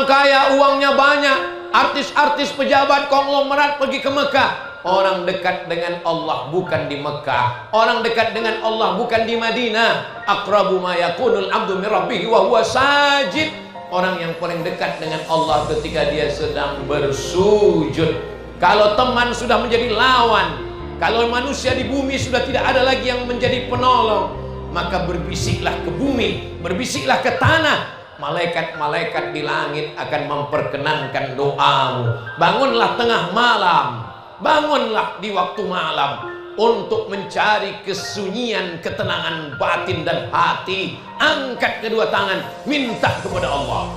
orang kaya, uangnya banyak, artis-artis pejabat konglomerat pergi ke Mekah. Orang dekat dengan Allah bukan di Mekah. Orang dekat dengan Allah bukan di Madinah. Aqrabu ma yakunul abdu min rabbih wa huwa sajid. Orang yang paling dekat dengan Allah ketika dia sedang bersujud. Kalau teman sudah menjadi lawan, kalau manusia di bumi sudah tidak ada lagi yang menjadi penolong, maka berbisiklah ke bumi, berbisiklah ke tanah. Malaikat-malaikat di langit akan memperkenankan doamu. Bangunlah tengah malam, bangunlah di waktu malam untuk mencari kesunyian, ketenangan batin dan hati. Angkat kedua tangan, minta kepada Allah.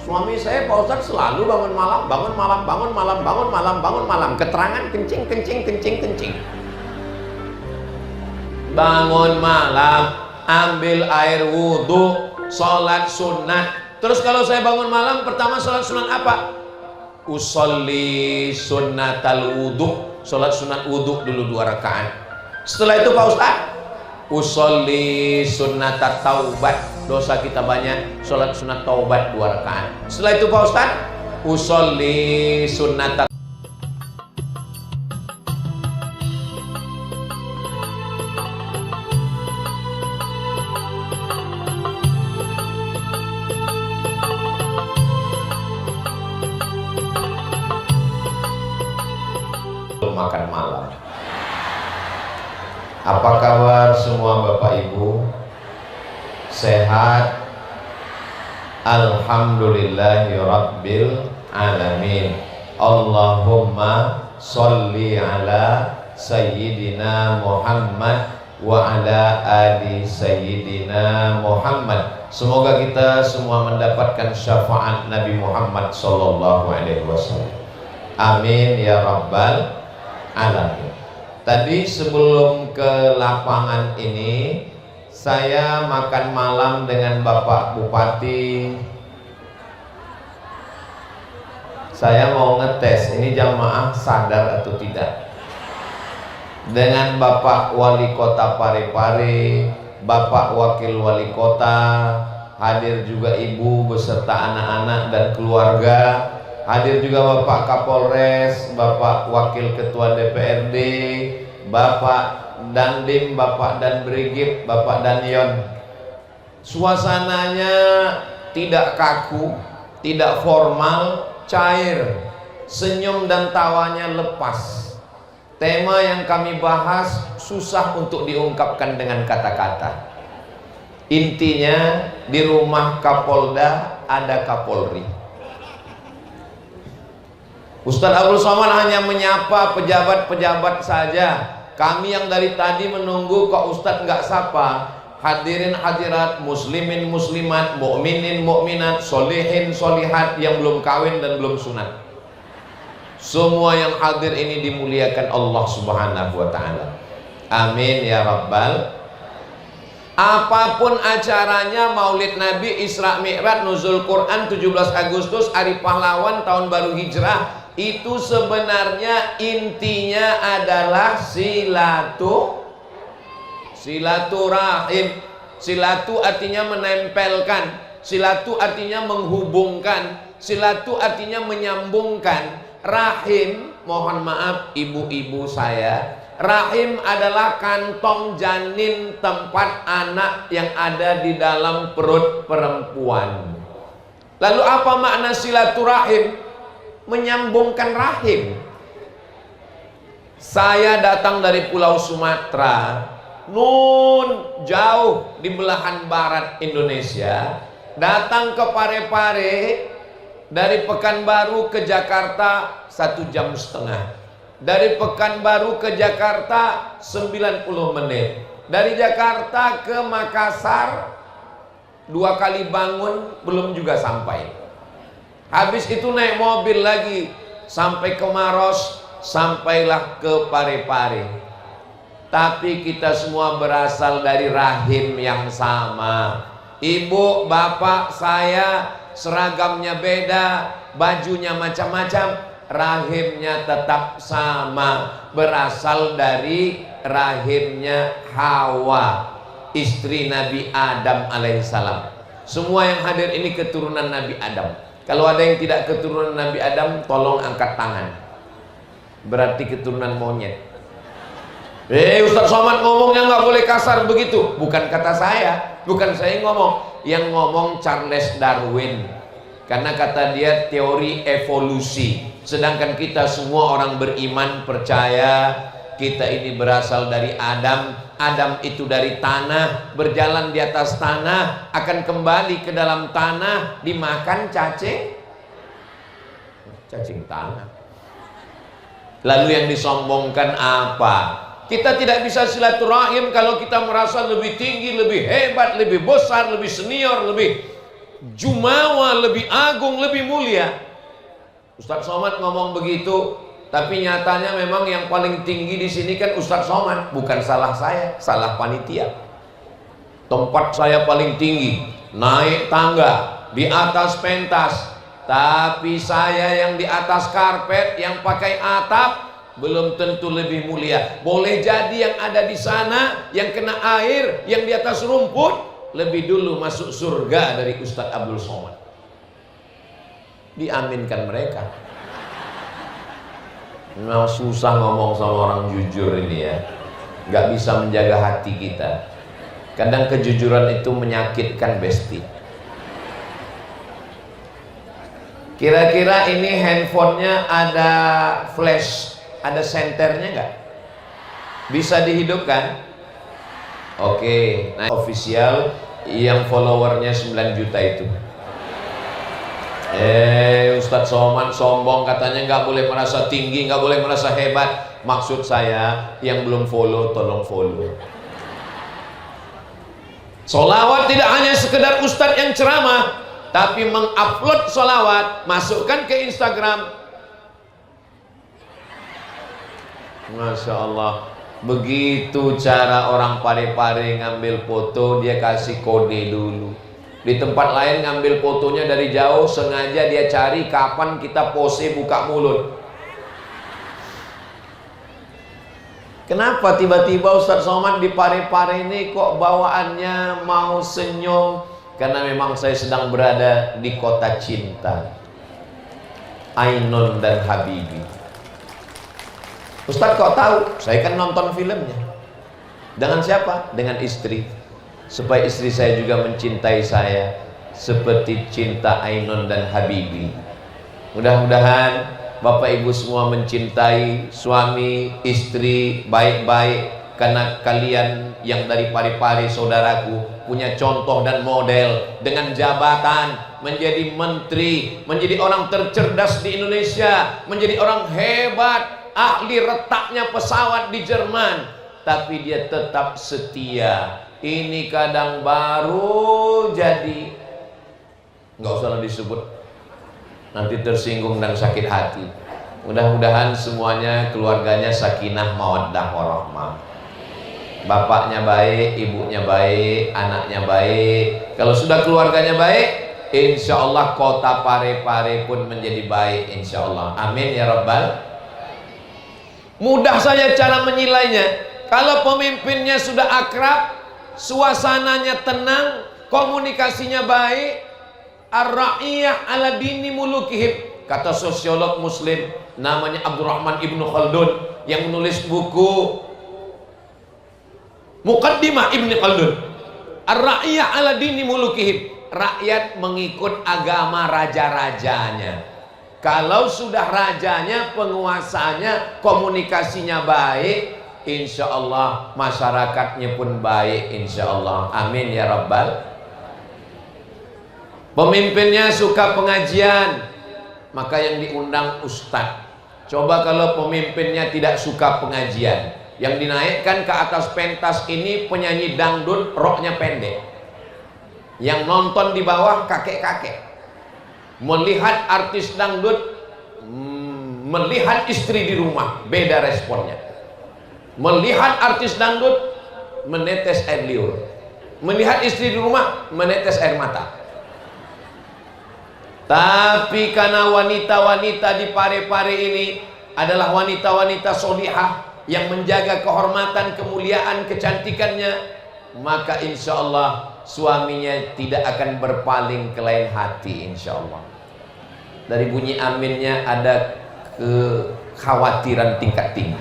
Suami saya Pak Ustadz selalu bangun malam, bangun malam, bangun malam, bangun malam, bangun malam. Keterangan kencing, kencing, kencing, kencing. Bangun malam, ambil air wudhu, sholat sunnah. Terus kalau saya bangun malam, pertama sholat sunnah apa? Usolli sunnatal wudhu. Sholat sunat wudhu dulu 2 rakaat. Setelah itu Pak Ustadz, usolli sunnatat taubat. Dosa kita banyak, sholat sunat taubat 2 rakaat. Setelah itu Pak Ustadz, usolli sunnatat. Makan malam. Apa kabar semua Bapak Ibu? Sehat? Alhamdulillahirabbil alamin. Allahumma sholli ala sayyidina Muhammad wa ala ali sayyidina Muhammad. Semoga kita semua mendapatkan syafaat Nabi Muhammad sallallahu alaihi wasallam. Amin ya rabbal alamin. Tadi sebelum ke lapangan ini, saya makan malam dengan Bapak Bupati. Saya mau ngetes ini jamaah sadar atau tidak. Dengan Bapak Wali Kota Parepare, Bapak Wakil Wali Kota, hadir juga Ibu beserta anak-anak dan keluarga. Hadir juga Bapak Kapolres, Bapak Wakil Ketua DPRD, Bapak Dandim, Bapak Dan Brigip, Bapak Danyon. Suasananya tidak kaku, tidak formal, cair. Senyum dan tawanya lepas. Tema yang kami bahas susah untuk diungkapkan dengan kata-kata. Intinya di rumah Kapolda ada Kapolri. Ustadz Abdul Somad hanya menyapa pejabat-pejabat saja. Kami yang dari tadi menunggu kok Ustadz nggak sapa. Hadirin hadirat, muslimin muslimat, mukminin mukminat, solihin solihat yang belum kawin dan belum sunat. Semua yang hadir ini dimuliakan Allah Subhanahu wa ta'ala. Amin ya rabbal. Apapun acaranya, Maulid Nabi, Isra Mi'raj, Nuzul Quran, 17 Agustus, Hari Pahlawan, Tahun Baru Hijrah, itu sebenarnya intinya adalah silaturahim. Silatu artinya menempelkan, silatu artinya menghubungkan, silatu artinya menyambungkan. Rahim, mohon maaf ibu-ibu saya, rahim adalah kantong janin tempat anak yang ada di dalam perut perempuan. Lalu apa makna silaturahim? Menyambungkan rahim. Saya datang dari Pulau Sumatera, nun jauh di belahan barat Indonesia, datang ke Parepare. Dari Pekanbaru ke Jakarta 1,5 jam. Dari Pekanbaru ke Jakarta 90 menit. Dari Jakarta ke Makassar 2 kali bangun belum juga sampai. Habis itu naik mobil lagi sampai ke Maros, sampailah ke Parepare. Tapi kita semua berasal dari rahim yang sama. Ibu, bapak, saya seragamnya beda, bajunya macam-macam, rahimnya tetap sama. Berasal dari rahimnya Hawa, istri Nabi Adam alaihissalam. Semua yang hadir ini keturunan Nabi Adam. Kalau ada yang tidak keturunan Nabi Adam, tolong angkat tangan. Berarti keturunan monyet. Ustaz Somad ngomongnya nggak boleh kasar begitu. Bukan kata saya, bukan saya yang ngomong. Yang ngomong Charles Darwin. Karena kata dia teori evolusi. Sedangkan kita semua orang beriman percaya kita ini berasal dari Adam. Adam itu dari tanah, berjalan di atas tanah, akan kembali ke dalam tanah, dimakan cacing tanah. Lalu yang disombongkan apa? Kita tidak bisa silaturahim kalau kita merasa lebih tinggi, lebih hebat, lebih besar, lebih senior, lebih jumawa, lebih agung, lebih mulia. Ustaz Somad ngomong begitu. Tapi nyatanya memang yang paling tinggi di sini kan Ustaz Somad, bukan salah saya, salah panitia. Tempat saya paling tinggi, naik tangga, di atas pentas. Tapi saya yang di atas karpet, yang pakai atap, belum tentu lebih mulia. Boleh jadi yang ada di sana, yang kena air, yang di atas rumput, lebih dulu masuk surga dari Ustaz Abdul Somad. Diaminkan mereka. Memang susah ngomong sama orang jujur ini ya. Gak bisa menjaga hati kita. Kadang kejujuran itu menyakitkan besti. Kira-kira ini handphonenya ada flash, ada senternya nggak? Bisa dihidupkan? Oke, nah official yang followernya 9 juta itu. Ustadz Somad sombong katanya nggak boleh merasa tinggi, nggak boleh merasa hebat. Maksud saya yang belum follow tolong follow. Solawat tidak hanya sekedar ustadz yang ceramah, tapi mengupload solawat, masukkan ke Instagram. Masya Allah, begitu cara orang Parepare ngambil foto, dia kasih kode dulu. Di tempat lain ngambil fotonya dari jauh, sengaja dia cari kapan kita pose buka mulut. Kenapa tiba-tiba Ustaz Somad di Parepare ini kok bawaannya mau senyum? Karena memang saya sedang berada di kota cinta, Ainun dan Habibi. Ustaz kok tahu? Saya kan nonton filmnya. Dengan siapa? Dengan istri. Supaya istri saya juga mencintai saya seperti cinta Ainun dan Habibi. Mudah-mudahan Bapak Ibu semua mencintai suami, istri baik-baik. Karena kalian yang dari Parepare saudaraku punya contoh dan model dengan jabatan, menjadi menteri, menjadi orang tercerdas di Indonesia, menjadi orang hebat, ahli retaknya pesawat di Jerman. Tapi dia tetap setia. Ini kadang baru jadi, nggak usah disebut, nanti tersinggung dan sakit hati. Mudah-mudahan semuanya keluarganya sakinah mawaddah warahmah. Bapaknya baik, ibunya baik, anaknya baik. Kalau sudah keluarganya baik, insya Allah kota Parepare pun menjadi baik, insya Allah. Amin ya Rabbal. Mudah saja cara menilainya. Kalau pemimpinnya sudah akrab, suasananya tenang, komunikasinya baik, ar-ra'iyah ala dini mulukihim. Kata sosiolog muslim namanya Abdurrahman Ibnu Khaldun yang menulis buku Muqaddimah Ibnu Khaldun, ar-ra'iyah ala dini mulukihim. Rakyat mengikut agama raja-rajanya. Kalau sudah rajanya, penguasanya, komunikasinya baik, insya Allah masyarakatnya pun baik, insya Allah. Amin ya Rabbal. Pemimpinnya suka pengajian, maka yang diundang ustadz. Coba kalau pemimpinnya tidak suka pengajian, yang dinaikkan ke atas pentas ini penyanyi dangdut roknya pendek, yang nonton di bawah kakek-kakek. Melihat artis dangdut, melihat istri di rumah, beda responnya. Melihat artis dangdut, menetes air liur. Melihat istri di rumah, menetes air mata. Tapi karena wanita-wanita di Parepare ini adalah wanita-wanita solihah yang menjaga kehormatan, kemuliaan, kecantikannya, maka insya Allah suaminya tidak akan berpaling ke lain hati, insya Allah. Dari bunyi aminnya ada kekhawatiran tingkat tinggi.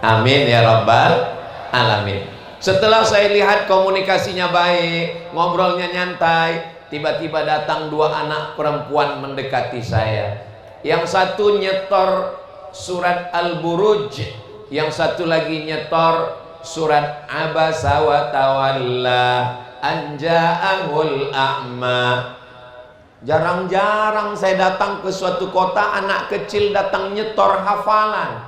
Amin ya rabbal alamin. Setelah saya lihat komunikasinya baik, ngobrolnya nyantai, tiba-tiba datang dua anak perempuan mendekati saya. Yang satu nyetor surat Al-Buruj, yang satu lagi nyetor surat Abasa wa Tawalla an ja'ahul a'ma. Jarang-jarang saya datang ke suatu kota, anak kecil datang nyetor hafalan.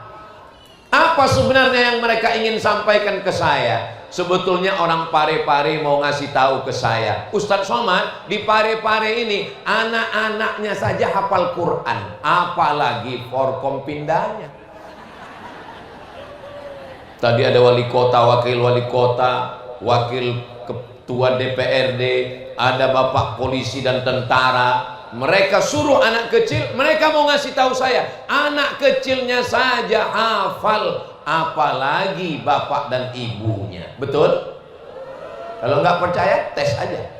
Apa sebenarnya yang mereka ingin sampaikan ke saya? Sebetulnya orang Pare-Pare mau ngasih tahu ke saya, Ustadz Somad, di Pare-Pare ini anak-anaknya saja hafal Quran, apalagi Forkompindanya. Tadi ada wali kota, wakil wali kota, wakil ketua DPRD, ada bapak polisi dan tentara. Mereka suruh anak kecil, mereka mau ngasih tahu saya, anak kecilnya saja hafal, apalagi bapak dan ibunya. Betul? Kalau nggak percaya, tes aja.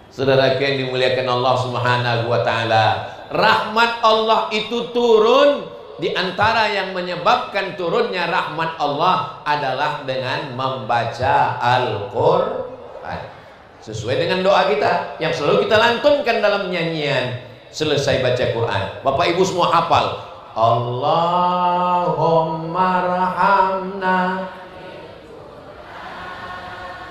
Saudara yang dimuliakan Allah Subhanahu wa taala, rahmat Allah itu turun. Di antara yang menyebabkan turunnya rahmat Allah adalah dengan membaca Al-Qur'an. Sesuai dengan doa kita yang selalu kita lantunkan dalam nyanyian selesai baca Quran. Bapak Ibu semua hafal, Allahumma rahamna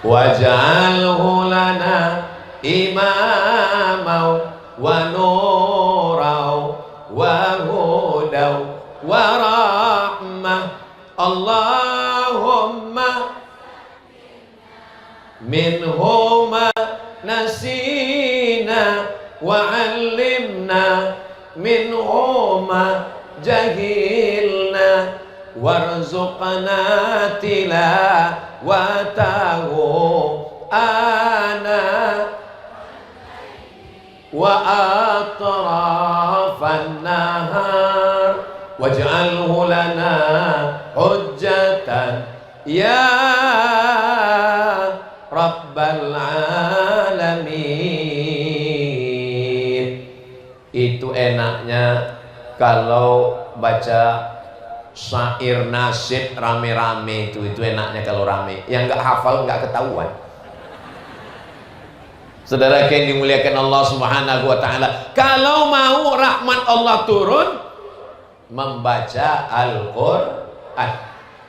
waj'alhu lana imamau wa nurau wa hudau wa rahmah. Allahumma minhuma nasina wa 'allimna minhuma jahilna warzuqna tilawatahu ana wa atrafan nahar waj'alhu lana hujjatan ya Rabbal alamin. Itu enaknya kalau baca syair nasyid rame-rame, itu enaknya kalau rame. Yang nggak hafal nggak ketahuan. Saudara yang dimuliakan Allah Subhanahu wa taala, kalau mau rahmat Allah turun, membaca Al-Qur'an.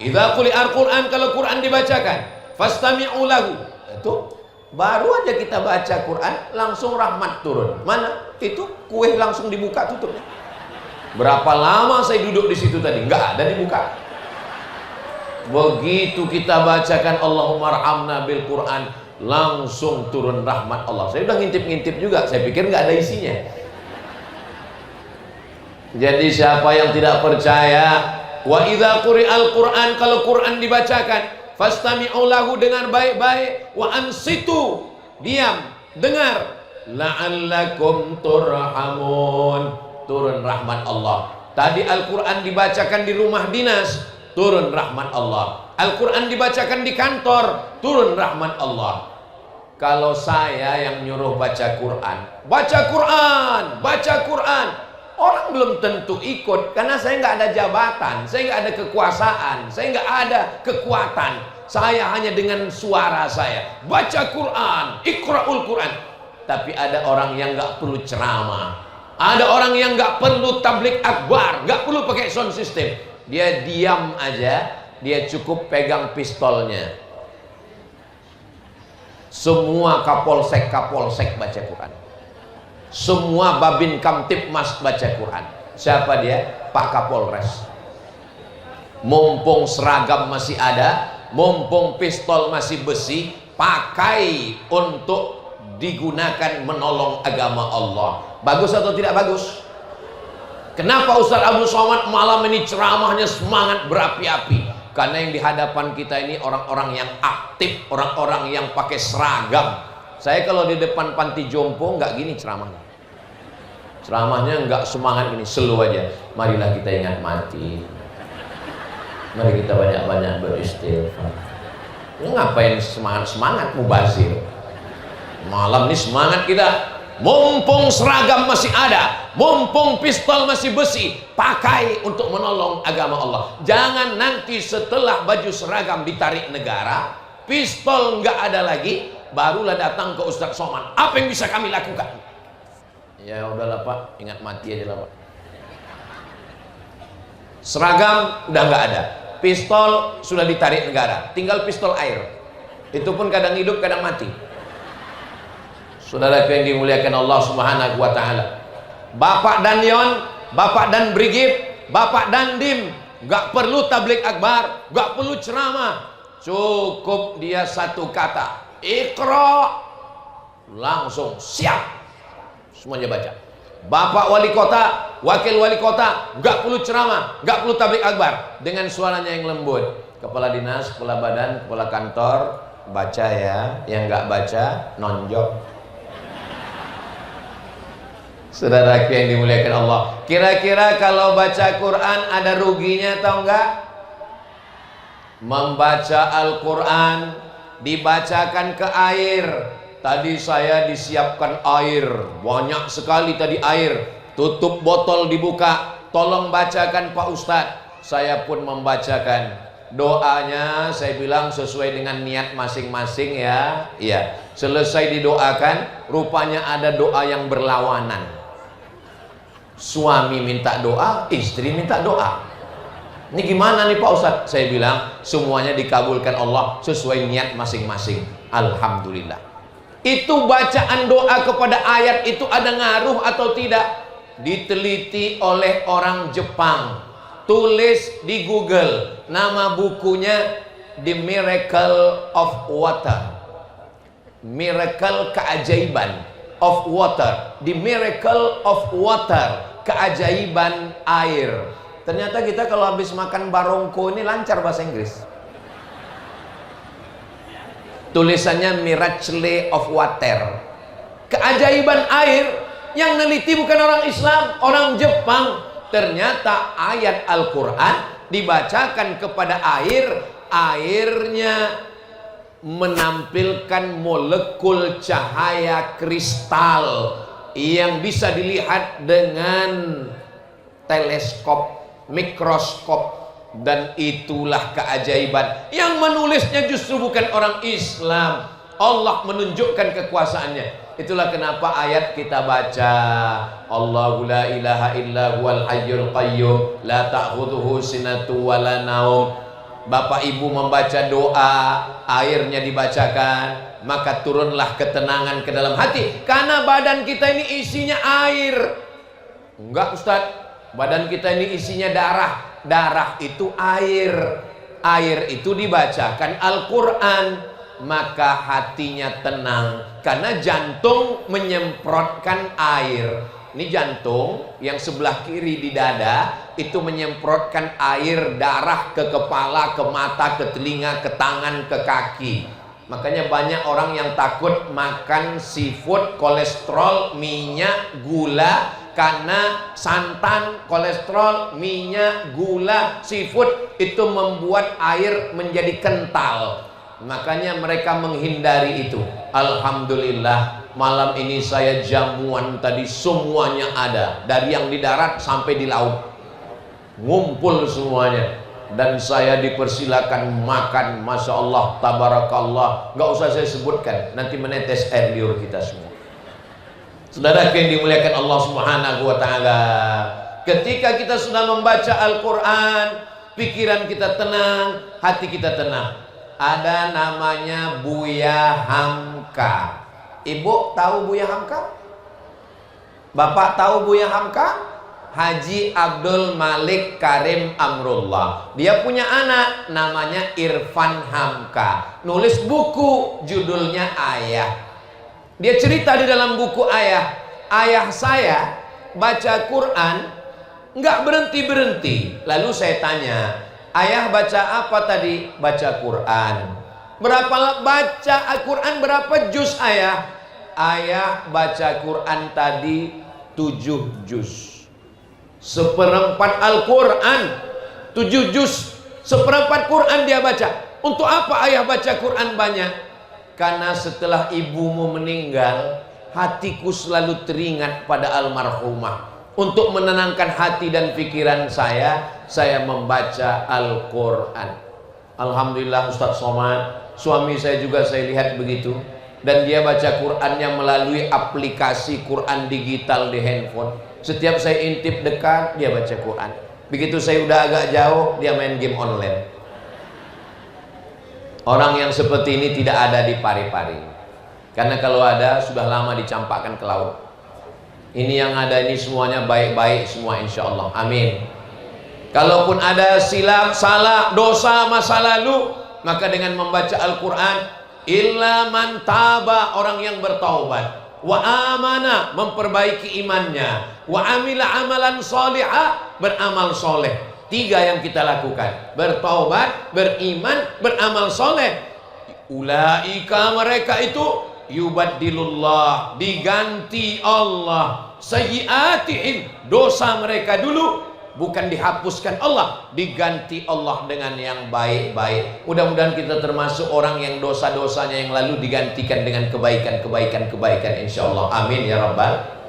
Idza quri'al Qur'an, kalau Quran dibacakan, fastami'u lahu. Itu baru aja kita baca Quran langsung rahmat turun. Mana? Itu kue langsung dibuka tutupnya. Berapa lama saya duduk di situ tadi? Enggak ada dibuka. Begitu kita bacakan Allahumma arhamna bil Quran, langsung turun rahmat Allah. Saya udah ngintip-ngintip juga, saya pikir nggak ada isinya. Jadi siapa yang tidak percaya, wa idza quri'al Qur'an, kalau Quran dibacakan, fastami'u lahu, dengar baik-baik, wa ansitu, diam, dengar, la'allakum turhamun, turun rahmat Allah. Tadi Al-Quran dibacakan di rumah dinas, turun rahmat Allah. Al-Quran dibacakan di kantor, turun rahmat Allah. Kalau saya yang nyuruh baca Quran, baca Quran, baca Quran, orang belum tentu ikut, karena saya nggak ada jabatan, saya nggak ada kekuasaan, saya nggak ada kekuatan. Saya hanya dengan suara saya baca Quran, Iqra'ul Quran. Tapi ada orang yang nggak perlu ceramah, ada orang yang nggak perlu tablik akbar, nggak perlu pakai sound system. Dia diam aja, dia cukup pegang pistolnya. Semua kapolsek baca Quran. Semua Babin Kamtipmas baca Quran. Siapa dia? Pak Kapolres. Mumpung seragam masih ada, mumpung pistol masih besi, pakai untuk digunakan menolong agama Allah. Bagus atau tidak bagus? Kenapa Ustaz Abdul Somad malam ini ceramahnya semangat berapi-api? Karena yang di hadapan kita ini orang-orang yang aktif, orang-orang yang pakai seragam. Saya kalau di depan panti jompo nggak gini ceramahnya. Ceramahnya nggak semangat ini, slow aja. Marilah kita ingat mati. Mari kita banyak-banyak beristighfar. Ngapain semangat-semangat mubazir? Malam ini semangat kita Mumpung seragam masih ada, mumpung pistol masih besi, pakai untuk menolong agama Allah. Jangan nanti setelah baju seragam ditarik negara, pistol nggak ada lagi, barulah datang ke Ustadz Somad. Apa yang bisa kami lakukan? Ya udahlah Pak, ingat mati aja lah Pak. Seragam udah nggak ada, pistol sudah ditarik negara, tinggal pistol air. Itu pun kadang hidup, kadang mati. Saudara yang dimuliakan Allah Subhanahu wa taala. Bapak dan Yon, Bapak dan Brigif, Bapak dan Dim, gak perlu tablik akbar, gak perlu ceramah. Cukup dia satu kata, Iqra, langsung siap. Semuanya baca. Bapak wali kota, wakil wali kota, gak perlu ceramah, gak perlu tablik akbar, dengan suaranya yang lembut. Kepala dinas, kepala badan, kepala kantor, baca ya. Yang gak baca, nonjok. Saudaraku yang dimuliakan Allah, kira-kira kalau baca Quran ada ruginya atau enggak? Membaca Al-Quran dibacakan ke air. Tadi saya disiapkan air, banyak sekali tadi air. Tutup botol dibuka, tolong bacakan Pak Ustadz. Saya pun membacakan. Doanya saya bilang sesuai dengan niat masing-masing ya. Iya. Selesai didoakan, rupanya ada doa yang berlawanan. Suami minta doa, istri minta doa. Ini gimana nih Pak Ustadz? Saya bilang semuanya dikabulkan Allah sesuai niat masing-masing. Alhamdulillah. Itu bacaan doa kepada ayat itu ada ngaruh atau tidak? Diteliti oleh orang Jepang. Tulis di Google, nama bukunya The Miracle of Water. Miracle, keajaiban of water. The Miracle of Water, keajaiban air. Ternyata kita kalau habis makan barongko ini lancar bahasa Inggris. Tulisannya Miracle of Water, keajaiban air. Yang neliti bukan orang Islam, orang Jepang. Ternyata ayat Al-Quran dibacakan kepada air, airnya menampilkan molekul cahaya kristal yang bisa dilihat dengan teleskop, mikroskop, dan itulah keajaiban. Yang menulisnya justru bukan orang Islam. Allah menunjukkan kekuasaannya. Itulah kenapa ayat kita baca, Allahu la ilaha illa huwal hayyul qayyum la ta'khudhuhu sinatu wala naum. Bapak ibu membaca doa, airnya dibacakan, maka turunlah ketenangan ke dalam hati. Karena badan kita ini isinya air. Enggak Ustadz, badan kita ini isinya darah. Darah itu air. Air itu dibacakan Al-Quran, maka hatinya tenang. Karena jantung menyemprotkan air. Ini jantung yang sebelah kiri di dada itu menyemprotkan air darah ke kepala, ke mata, ke telinga, ke tangan, ke kaki. Makanya banyak orang yang takut makan seafood, kolesterol, minyak, gula. Karena santan, kolesterol, minyak, gula, seafood itu membuat air menjadi kental. Makanya mereka menghindari itu. Alhamdulillah, malam ini saya jamuan tadi semuanya ada. Dari yang di darat sampai di laut, ngumpul semuanya. Dan saya dipersilakan makan. Masya Allah, tabarakallah. Gak usah saya sebutkan, nanti menetes air liur kita semua. Saudara yang dimuliakan Allah Subhanahu wa ta'ala, ketika kita sudah membaca Al-Quran, pikiran kita tenang, hati kita tenang. Ada namanya Buya Hamka. Ibu tahu Buya Hamka? Bapak tahu Buya Hamka? Haji Abdul Malik Karim Amrullah. Dia punya anak namanya Irfan Hamka. Nulis buku judulnya Ayah. Dia cerita di dalam buku Ayah, ayah saya baca Quran nggak berhenti-berhenti. Lalu saya tanya, ayah baca apa tadi? Baca Quran. Berapa baca Al-Quran, berapa juz ayah? Ayah baca Quran tadi 7 juz. Seperempat Al-Quran, 7 juz. Seperempat Quran dia baca. Untuk apa ayah baca Quran banyak? Karena setelah ibumu meninggal, hatiku selalu teringat pada almarhumah. Untuk menenangkan hati dan pikiran saya membaca Al-Quran. Alhamdulillah Ustaz Somad, suami saya juga saya lihat begitu. Dan dia baca Qurannya melalui aplikasi Quran digital di handphone. Setiap saya intip dekat, dia baca Quran. Begitu saya udah agak jauh, dia main game online. Orang yang seperti ini tidak ada di Parepare. Karena kalau ada, sudah lama dicampakkan ke laut. Ini yang ada ini semuanya baik-baik semua insya Allah. Amin. Kalaupun ada silap, salah, dosa masa lalu, maka dengan membaca Al-Quran, illa man taba, orang yang bertaubat, wa amana, memperbaiki imannya, wa amila amalan salihah, beramal soleh. 3 yang kita lakukan: bertaubat, beriman, beramal soleh. Ulaika, mereka itu yubaddilullah, diganti Allah sayyiatihim, dosa mereka dulu bukan dihapuskan Allah, diganti Allah dengan yang baik-baik. Mudah-mudahan kita termasuk orang yang dosa-dosanya yang lalu digantikan dengan kebaikan insyaallah. Amin ya rabbal.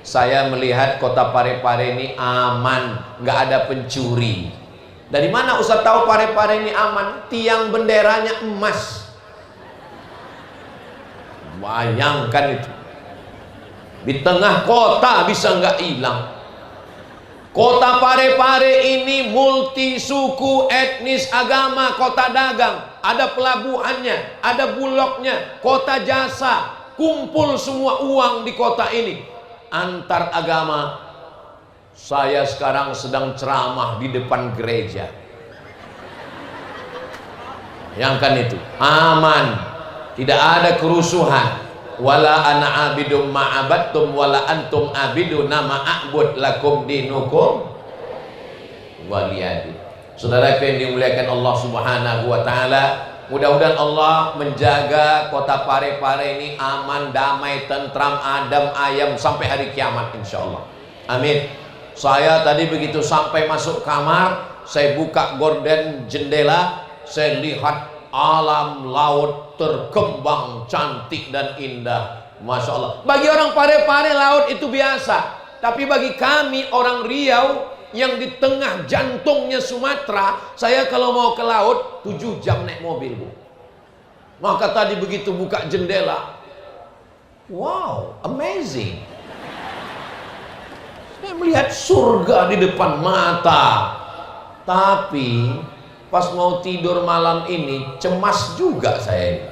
Saya melihat kota Parepare ini aman, nggak ada pencuri. Dari mana Ustaz tahu Parepare ini aman? Tiang benderanya emas. Bayangkan itu, di tengah kota bisa nggak hilang. Kota Parepare ini multi suku, etnis, agama, kota dagang, ada pelabuhannya, ada bulognya, kota jasa, kumpul semua uang di kota ini, antar agama. Saya sekarang sedang ceramah di depan gereja. Bayangkan itu, aman, tidak ada kerusuhan. Wala ana abidum ma'abattum wala antum abiduna ma'abud lakum dinukum waliyadi. Saudara yang dimuliakan Allah Subhanahu wa taala, mudah-mudahan Allah menjaga kota Parepare ini aman, damai, tentram, adem, ayem sampai hari kiamat insyaallah. Amin. Saya tadi begitu sampai masuk kamar, saya buka gorden jendela, saya lihat alam laut terkembang cantik dan indah, masya Allah. Bagi orang Parepare laut itu biasa, tapi bagi kami orang Riau yang di tengah jantungnya Sumatera, saya kalau mau ke laut 7 jam naik mobil, Bu. Maka tadi begitu buka jendela, wow, amazing. Saya melihat surga di depan mata. Tapi pas mau tidur malam ini cemas juga saya.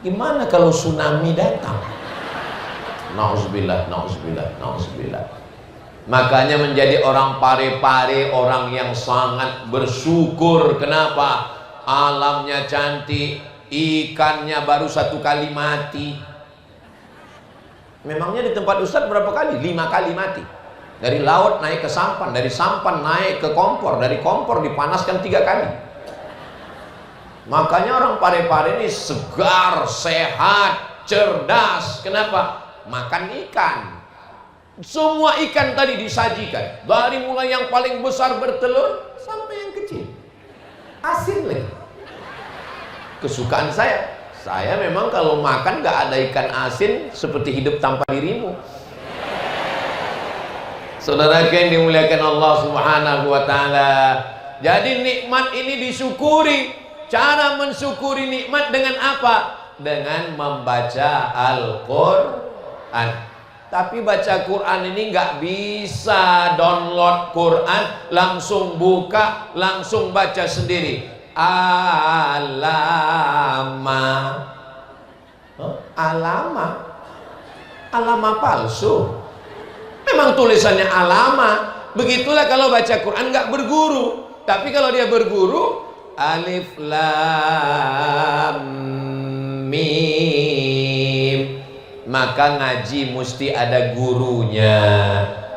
Gimana kalau tsunami datang? Nauzubillah, nauzubillah, nauzubillah. Makanya menjadi orang Parepare orang yang sangat bersyukur. Kenapa? Alamnya cantik, ikannya baru 1 kali mati. Memangnya di tempat Ustadz berapa kali? 5 kali mati. Dari laut naik ke sampan, dari sampan naik ke kompor, dari kompor dipanaskan 3 kali. Makanya orang Parepare ini segar, sehat, cerdas. Kenapa? Makan ikan. Semua ikan tadi disajikan, dari mulai yang paling besar bertelur sampai yang kecil. Asin lagi. Kesukaan saya. Saya memang kalau makan gak ada ikan asin seperti hidup tanpa dirimu. Saudara yang dimuliakan Allah Subhanahu wa taala. Jadi nikmat ini disyukuri. Cara mensyukuri nikmat dengan apa? Dengan membaca Al-Quran. Tapi baca Quran ini nggak bisa download Quran, langsung buka, langsung baca sendiri. Alama. Alama. Alama palsu. Memang tulisannya alama. Begitulah kalau baca Quran nggak berguru. Tapi kalau dia berguru, alif lam mim, maka ngaji mesti ada gurunya.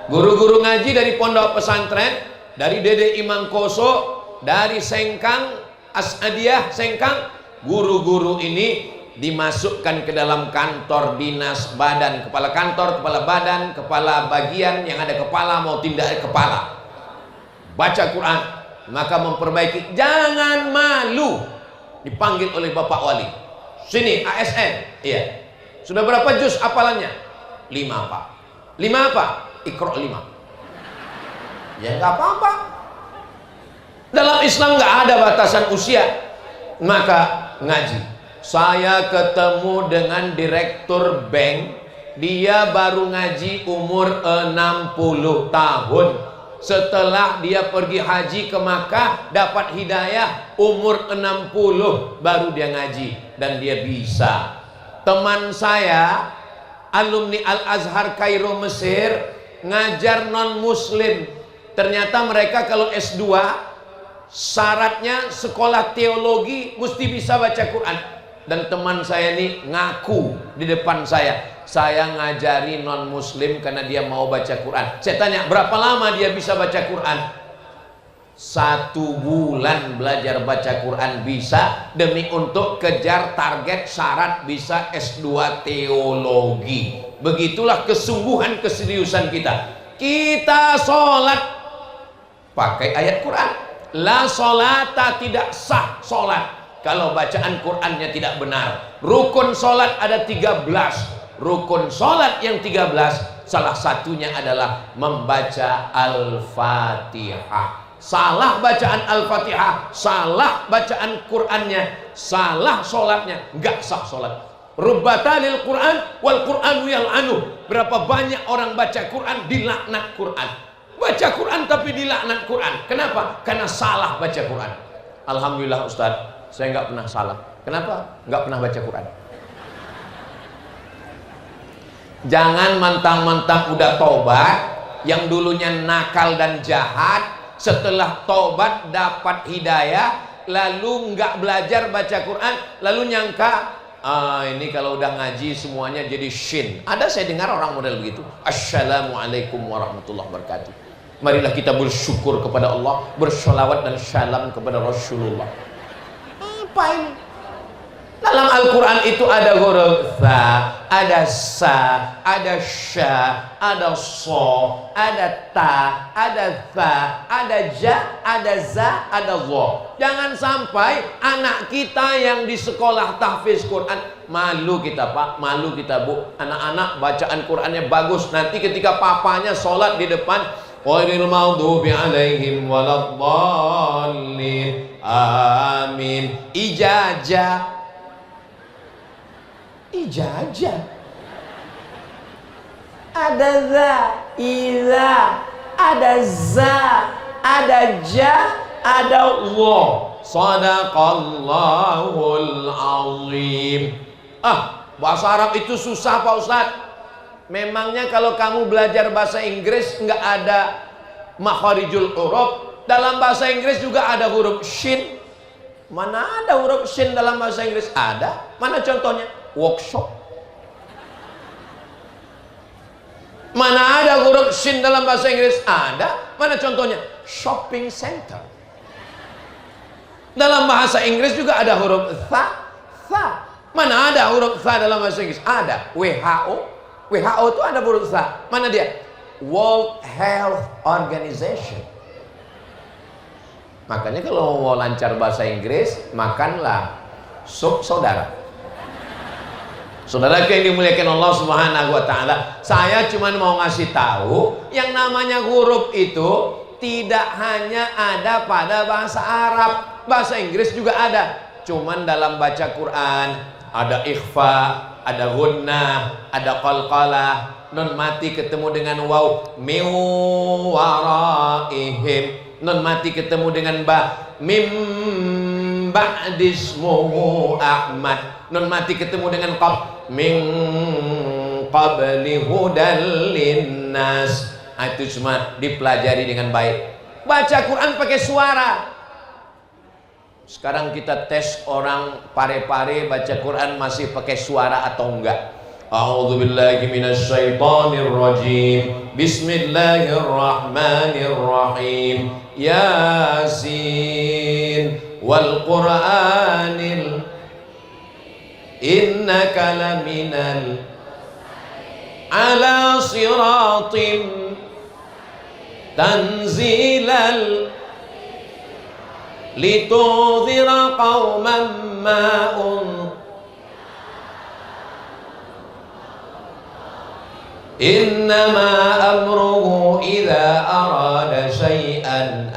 Guru-guru ngaji dari pondok pesantren, dari Dede Imam Koso, dari Sengkang Asadiyah Sengkang, guru-guru ini dimasukkan ke dalam kantor dinas badan, kepala kantor, kepala badan, kepala bagian yang ada kepala mau tindak kepala. Baca Quran, maka memperbaiki. Jangan malu dipanggil oleh Bapak Wali. Sini ASN, iya. Sudah berapa juz hafalannya? 5 Pak. 5 apa? Iqra 5. Ya nggak apa-apa. Dalam Islam nggak ada batasan usia. Maka ngaji. Saya ketemu dengan direktur bank. Dia baru ngaji umur 60 tahun. Setelah dia pergi haji ke Makkah, dapat hidayah, umur 60 baru dia ngaji dan dia bisa. Teman saya alumni Al-Azhar Kairo Mesir ngajar non muslim. Ternyata mereka kalau S2 syaratnya sekolah teologi mesti bisa baca Quran. Dan teman saya ini ngaku di depan saya ngajari non muslim karena dia mau baca Quran. Saya tanya berapa lama dia bisa baca Quran? 1 bulan belajar baca Quran bisa, demi untuk kejar target syarat bisa S2 teologi. Begitulah kesungguhan keseriusan kita. Kita sholat pakai ayat Quran. La sholata, tidak sah sholat kalau bacaan Qurannya tidak benar. Rukun sholat ada 13. Rukun sholat yang 13 salah satunya adalah membaca Al-Fatihah. Salah bacaan Al-Fatihah, salah bacaan Qurannya, salah sholatnya, nggak sah sholat. Rubbatalil Quran wal Quranu yal'anu. Berapa banyak orang baca Quran dilaknat Quran. Baca Quran tapi dilaknat Quran. Kenapa? Karena salah baca Quran. Alhamdulillah Ustaz, saya nggak pernah salah. Kenapa? Nggak pernah baca Quran. Jangan mentang-mentang udah tobat, yang dulunya nakal dan jahat, setelah tobat dapat hidayah, lalu nggak belajar baca Quran, lalu nyangka ini kalau udah ngaji semuanya jadi shin. Ada saya dengar orang model begitu. Assalamualaikum warahmatullahi wabarakatuh. Marilah kita bersyukur kepada Allah, bersolawat dan salam kepada Rasulullah. Apa ini? Dalam Al-Quran itu ada huruf Tha, ada Sa, ada Sya, ada So, ada Ta, ada Tha, ada Ja, ada Za, ada Dha. Jangan sampai anak kita yang di sekolah tahfiz Quran, malu kita Pak, malu kita Bu, anak-anak bacaan Qurannya bagus, nanti ketika papanya sholat di depan, ghairil maghdubi alaihim waladdallin, amin. Ijazah, ada za, iza, ada za, ada ja, ada Allah. Sadaqallahul azim. Bahasa Arab itu susah Pak Ustadz. Memangnya kalau kamu belajar bahasa Inggris nggak ada makharijul huruf? Dalam bahasa Inggris juga ada huruf shin. Mana ada huruf shin dalam bahasa Inggris? Ada. Mana contohnya? Workshop. Mana ada huruf shin dalam bahasa Inggris? Ada. Mana contohnya? Shopping center. Dalam bahasa Inggris juga ada huruf tha. Mana ada huruf tha dalam bahasa Inggris? Ada. WHO. WHO itu ada huruf tha. Mana dia? World Health Organization. Makanya kalau mau lancar bahasa Inggris, makanlah sup saudara. Saudara yang dimuliakan Allah Subhanahu wa taala, saya cuma mau ngasih tahu yang namanya huruf itu tidak hanya ada pada bahasa Arab, bahasa Inggris juga ada. Cuman dalam baca Quran ada ikhfa, ada gunnah, ada qalqalah, nun mati ketemu dengan waw, min waraihim, nun mati ketemu dengan ba, mim ba'dismuhu Ahmad, nun mati ketemu dengan qaf, min qabli hudal linnas. Itu cuma dipelajari dengan baik. Baca Quran pakai suara. Sekarang kita tes orang pare-pare baca Quran masih pakai suara atau enggak. A'udzubillahi minasyaitonir rajim. Bismillahirrahmanirrahim. Yasin wal Qur'anil innaka laminal ala siratim tanzilal litudhira qauman ma'un Innama amruhu idza arada syai'an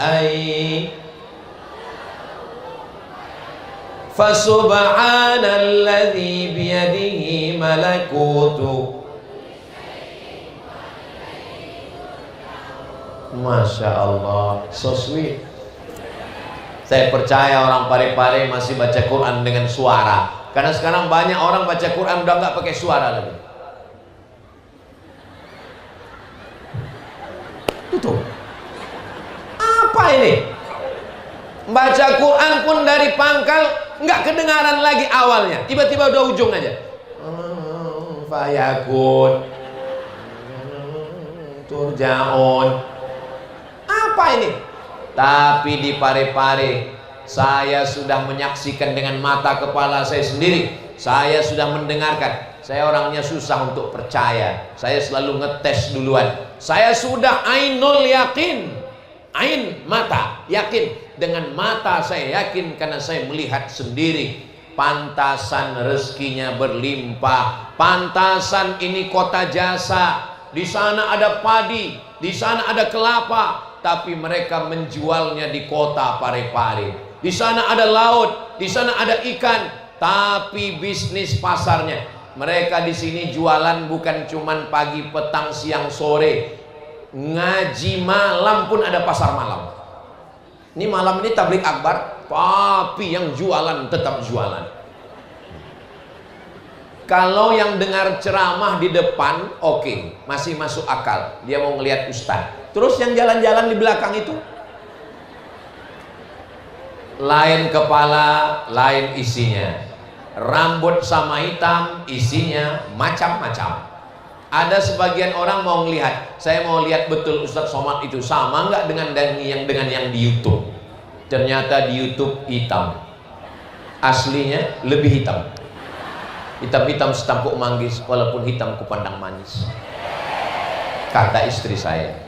fasubhanalladzi biyadihi malakutu. Masya Allah, so sweet. Saya percaya orang Parepare masih baca Quran dengan suara, karena sekarang banyak orang baca Quran udah nggak pakai suara lagi. Itu apa ini? Baca Quran pun dari pangkal nggak kedengaran lagi awalnya, tiba-tiba udah ujung aja. Fayakun turjaun. Apa ini? Tapi di Parepare saya sudah menyaksikan dengan mata kepala saya sendiri. Saya sudah mendengarkan. Saya orangnya susah untuk percaya. Saya selalu ngetes duluan. Saya sudah ainul yakin, ain mata yakin. Dengan mata saya yakin karena saya melihat sendiri. Pantasan rezekinya berlimpah. Pantasan ini kota jasa. Di sana ada padi, di sana ada kelapa, tapi mereka menjualnya di kota Parepare. Di sana ada laut, di sana ada ikan, tapi bisnis pasarnya. Mereka di sini jualan bukan cuman pagi, petang, siang, sore. Ngaji malam pun ada pasar malam. Ini malam ini tablik akbar, tapi yang jualan tetap jualan. Kalau yang dengar ceramah di depan, oke, masih masuk akal. Dia mau ngelihat ustaz. Terus yang jalan-jalan di belakang itu, lain kepala, lain isinya. Rambut sama hitam, isinya macam-macam. Ada sebagian orang mau ngelihat, saya mau lihat betul Ustadz Somad itu sama nggak dengan yang di YouTube. Ternyata di YouTube hitam, aslinya lebih hitam. Hitam-hitam setampuk manggis, walaupun hitam kupandang manis, kata istri saya.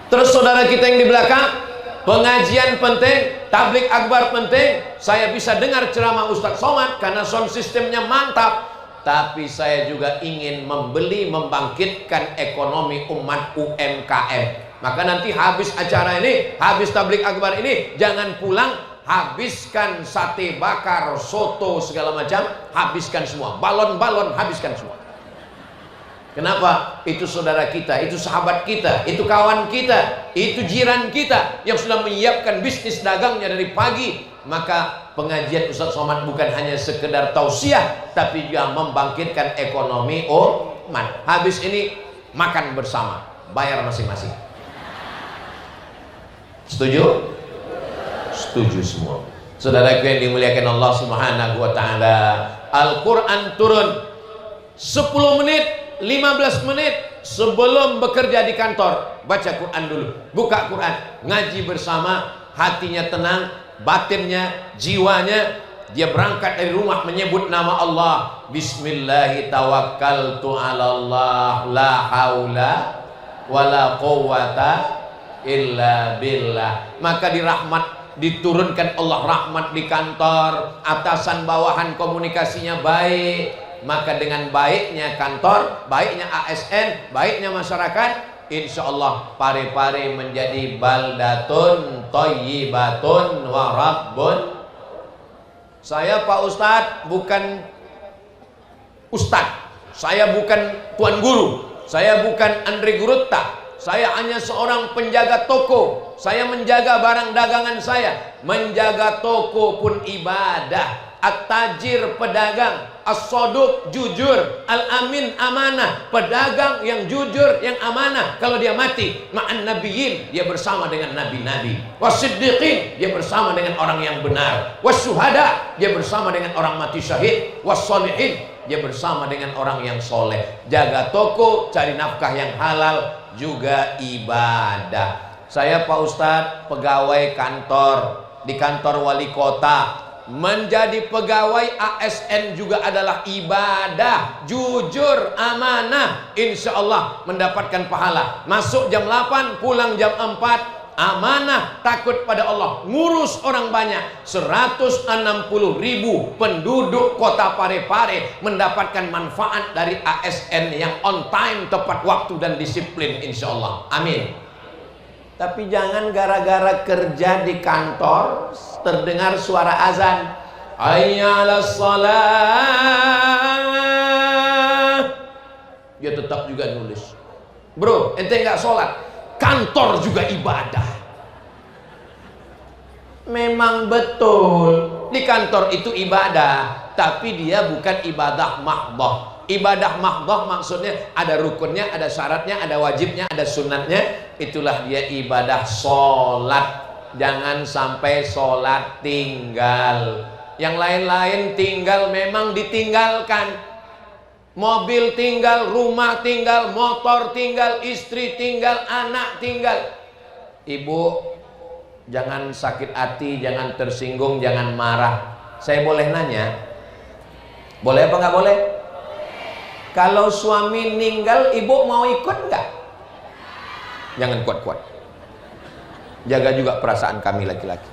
Terus saudara kita yang di belakang, pengajian penting, tablik akbar penting. Saya bisa dengar ceramah Ustadz Somad karena sound sistemnya mantap. Tapi saya juga ingin membeli, membangkitkan ekonomi umat UMKM. Maka nanti habis acara ini, habis tablik akbar ini, jangan pulang, habiskan sate bakar, soto, segala macam, habiskan semua. Balon-balon, habiskan semua. Kenapa? Itu saudara kita, itu sahabat kita, itu kawan kita, itu jiran kita yang sudah menyiapkan bisnis dagangnya dari pagi. Maka pengajian Ustadz Somad bukan hanya sekedar tausiah, tapi juga membangkitkan ekonomi umat. Habis ini makan bersama, bayar masing-masing. Setuju? Setuju semua. Saudaraku yang dimuliakan Allah Subhanahu wa taala, Al-Qur'an turun 10 menit, 15 menit sebelum bekerja di kantor. Baca Quran dulu, buka Quran, ngaji bersama, hatinya tenang, batinnya, jiwanya. Dia berangkat dari rumah menyebut nama Allah. Bismillahi tawakkaltu ala Allah, la haula wala quwwata illa billah. Maka diturunkan Allah rahmat di kantor, atasan bawahan komunikasinya baik. Maka dengan baiknya kantor, baiknya ASN, baiknya masyarakat, insya Allah Parepare menjadi baldatun thayyibatun wa rabbun. Saya Pak Ustadz bukan Ustadz, saya bukan Tuan Guru, saya bukan Andre Gurutta, saya hanya seorang penjaga toko. Saya menjaga barang dagangan saya. Menjaga toko pun ibadah. At-tajir pedagang, as-soduq jujur, al-amin amanah. Pedagang yang jujur, yang amanah, kalau dia mati ma'an nabiyyin, dia bersama dengan nabi-nabi. Was-siddiqin, dia bersama dengan orang yang benar. Was-syuhada, dia bersama dengan orang mati syahid. Was-sholihin, dia bersama dengan orang yang soleh. Jaga toko, cari nafkah yang halal, juga ibadah. Saya Pak Ustadz pegawai kantor, di kantor wali kota. Menjadi pegawai ASN juga adalah ibadah. Jujur, amanah, insya Allah mendapatkan pahala. Masuk jam 8, pulang jam 4. amanah, takut pada Allah, ngurus orang banyak. 160.000 penduduk kota Parepare mendapatkan manfaat dari ASN yang on time, tepat waktu dan disiplin, insya Allah. Amin. Tapi jangan gara-gara kerja di kantor terdengar suara azan, hayya 'alas shalah, dia tetap juga nulis. Bro, ente nggak sholat, kantor juga ibadah. Memang betul di kantor itu ibadah, tapi dia bukan ibadah mahdoh. Ibadah mahdoh maksudnya ada rukunnya, ada syaratnya, ada wajibnya, ada sunatnya. Itulah dia ibadah sholat. Jangan sampai sholat tinggal. Yang lain-lain tinggal memang ditinggalkan. Mobil tinggal, rumah tinggal, motor tinggal, istri tinggal, anak tinggal. Ibu, jangan sakit hati, jangan tersinggung, jangan marah. Saya boleh nanya? Boleh apa nggak boleh? Kalau suami meninggal, ibu mau ikut nggak? Jangan kuat-kuat. Jaga juga perasaan kami laki-laki.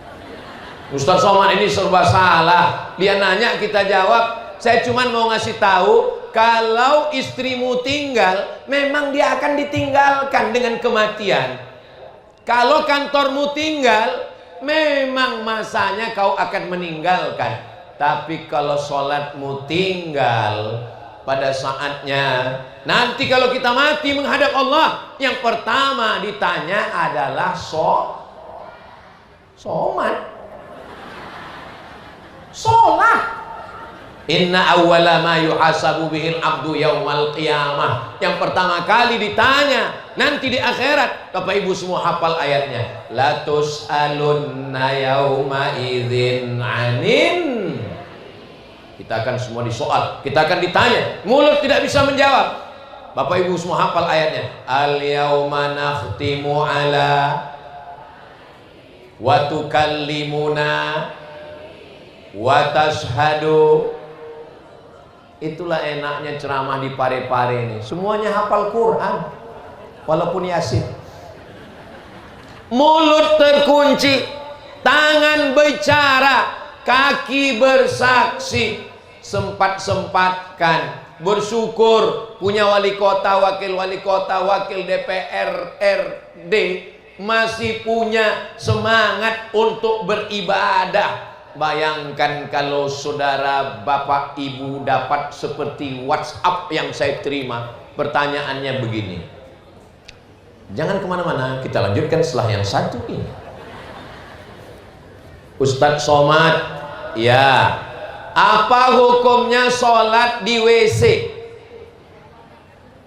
Ustaz Somad ini serba salah. Dia nanya, kita jawab. Saya cuma mau ngasih tahu, kalau istrimu tinggal, memang dia akan ditinggalkan dengan kematian. Kalau kantormu tinggal, memang masanya kau akan meninggalkan. Tapi kalau sholatmu tinggal, pada saatnya nanti kalau kita mati menghadap Allah, yang pertama ditanya adalah sholat. Inna awwala ma yuhasabu bihil abdu yaumal qiyamah. Yang pertama kali ditanya nanti di akhirat. Bapak Ibu semua hafal ayatnya. La tus'alunna yauma idzin anin. Kita akan semua disoal, kita akan ditanya. Mulut tidak bisa menjawab. Bapak Ibu semua hafal ayatnya. Al yauma nakhtimu ala wa tukallimuna wa tashhadu. Itulah enaknya ceramah di Parepare ini. Semuanya hafal Quran, walaupun Yasin. Mulut terkunci, tangan bicara, kaki bersaksi. Sempat-sempatkan bersyukur punya wali kota, wakil wali kota, wakil DPR RD, masih punya semangat untuk beribadah. Bayangkan kalau saudara, bapak, ibu dapat seperti WhatsApp yang saya terima. Pertanyaannya begini. Jangan kemana-mana, kita lanjutkan setelah yang satu ini. Ustadz Somad, ya, apa hukumnya sholat di WC?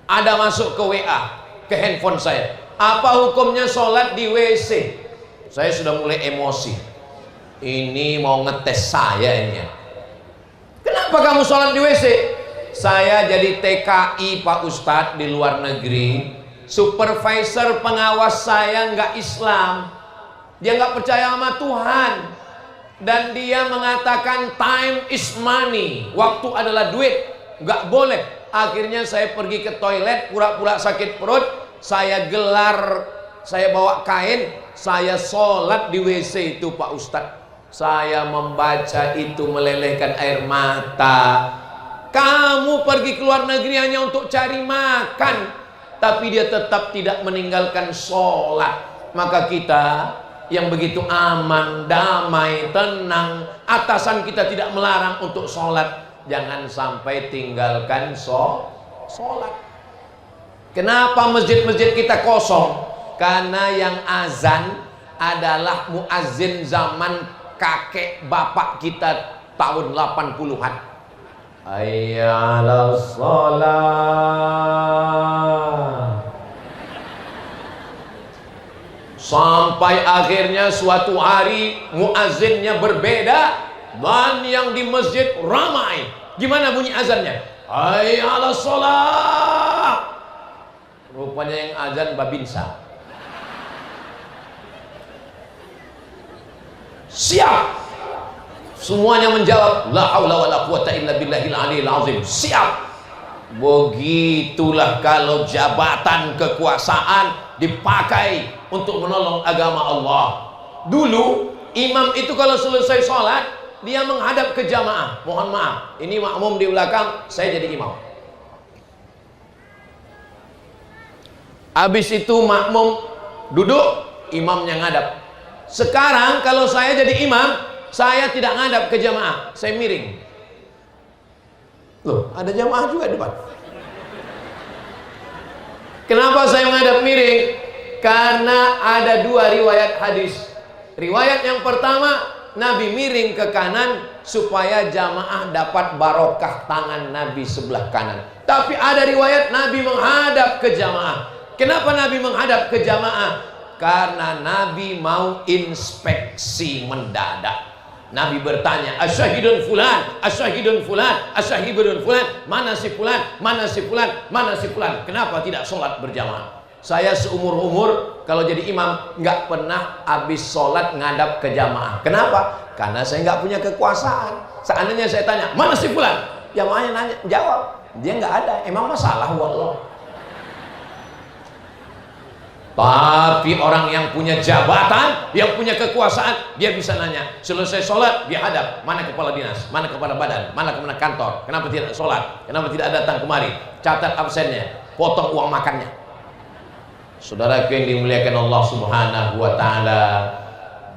Ada masuk ke WA, ke handphone saya. Apa hukumnya sholat di WC? Saya sudah mulai emosi. Ini mau ngetes saya ini. Kenapa kamu sholat di WC? Saya jadi TKI Pak Ustadz di luar negeri. Supervisor pengawas saya nggak Islam. Dia nggak percaya sama Tuhan. Dan dia mengatakan time is money. Waktu adalah duit. Nggak boleh. Akhirnya saya pergi ke toilet, pura-pura sakit perut. Saya gelar, saya bawa kain, saya sholat di WC itu Pak Ustadz. Saya membaca itu melelehkan air mata. Kamu pergi ke luar negeri hanya untuk cari makan, tapi dia tetap tidak meninggalkan sholat. Maka kita yang begitu aman, damai, tenang, atasan kita tidak melarang untuk sholat, jangan sampai tinggalkan sholat. Kenapa masjid-masjid kita kosong? Karena yang azan adalah muazzin zaman kakek bapak kita tahun 80-an. Hayya 'alas shalah. Sampai akhirnya suatu hari muazzinnya berbeda dan yang di masjid ramai. Gimana bunyi azannya? Hayya 'alas shalah. Rupanya yang azan Babinsa. Siap. Semuanya menjawab la haula wala quwata illa billahil aliyil azim. Siap. Begitulah kalau jabatan kekuasaan dipakai untuk menolong agama Allah. Dulu imam itu kalau selesai sholat dia menghadap ke jamaah. Mohon maaf, ini makmum di belakang, saya jadi imam. Habis itu makmum duduk, imamnya ngadap. Sekarang kalau saya jadi imam, saya tidak ngadap ke jamaah, saya miring. Loh, ada jamaah juga depan. Kenapa saya menghadap miring? Karena ada dua riwayat hadis. Riwayat yang pertama, Nabi miring ke kanan supaya jamaah dapat barokah tangan Nabi sebelah kanan. Tapi ada riwayat Nabi menghadap ke jamaah. Kenapa Nabi menghadap ke jamaah? Karena Nabi mau inspeksi mendadak. Nabi bertanya, asyahidun fulan, asyahidun fulan, asyahidun fulan, mana si fulan, mana si fulan, mana si fulan. Kenapa tidak sholat berjamaah? Saya seumur-umur kalau jadi imam nggak pernah habis sholat ngadap ke jamaah. Kenapa? Karena saya nggak punya kekuasaan. Seandainya saya tanya, mana si fulan? Jamaahnya nanya, jawab, dia nggak ada. Emang masalah wallah. Tapi orang yang punya jabatan, yang punya kekuasaan, dia bisa nanya. Selesai sholat, dia hadap. Mana kepala dinas, mana kepala badan, mana kemana kantor. Kenapa tidak sholat? Kenapa tidak datang kemari? Catat absennya, potong uang makannya. Saudaraku yang dimuliakan Allah Subhanahu wa ta'ala,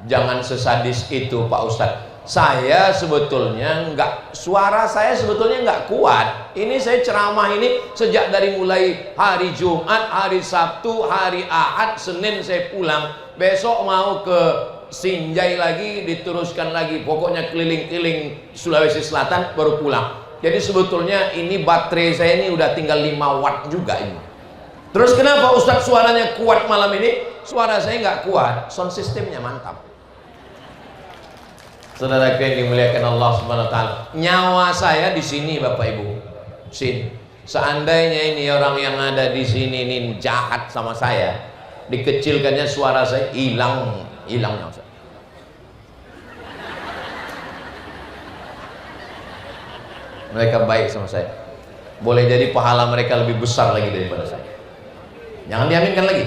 jangan sesadis itu Pak Ustadz. Saya sebetulnya suara saya sebetulnya nggak kuat. Ini saya ceramah ini sejak dari mulai hari Jumat, hari Sabtu, hari Ahad, Senin saya pulang. Besok mau ke Sinjai lagi, diteruskan lagi. Pokoknya keliling-keliling Sulawesi Selatan baru pulang. Jadi sebetulnya ini baterai saya ini udah tinggal 5 watt juga ini. Terus kenapa Ustadz suaranya kuat malam ini? Suara saya nggak kuat, sound systemnya mantap. Saudaraku yang dimuliakan Allah Subhanahu wa ta'ala, nyawa saya di sini Bapak Ibu. Sini. Seandainya ini orang yang ada di sini ini jahat sama saya, dikecilkannya suara saya, hilang nyawa saya. Mereka baik sama saya. Boleh jadi pahala mereka lebih besar lagi daripada saya. Jangan diaminkan lagi.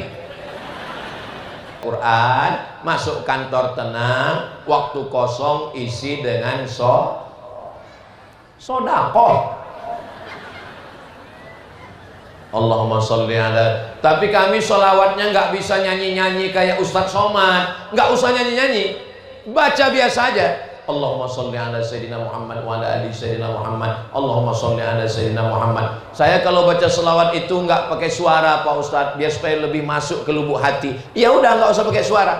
Quran, masuk kantor tenang, waktu kosong isi dengan sodakoh. Allahumma sholli ala. Tapi kami sholawatnya nggak bisa nyanyi-nyanyi kayak Ustadz Somad, nggak usah nyanyi-nyanyi, baca biasa aja. Allahumma sholli ala Sayyidina Muhammad wa ala ali Sayyidina Muhammad. Allahumma sholli ala Sayyidina Muhammad. Saya kalau baca selawat itu nggak pakai suara Pak Ustadz, biar supaya lebih masuk ke lubuk hati. Ya udah nggak usah pakai suara.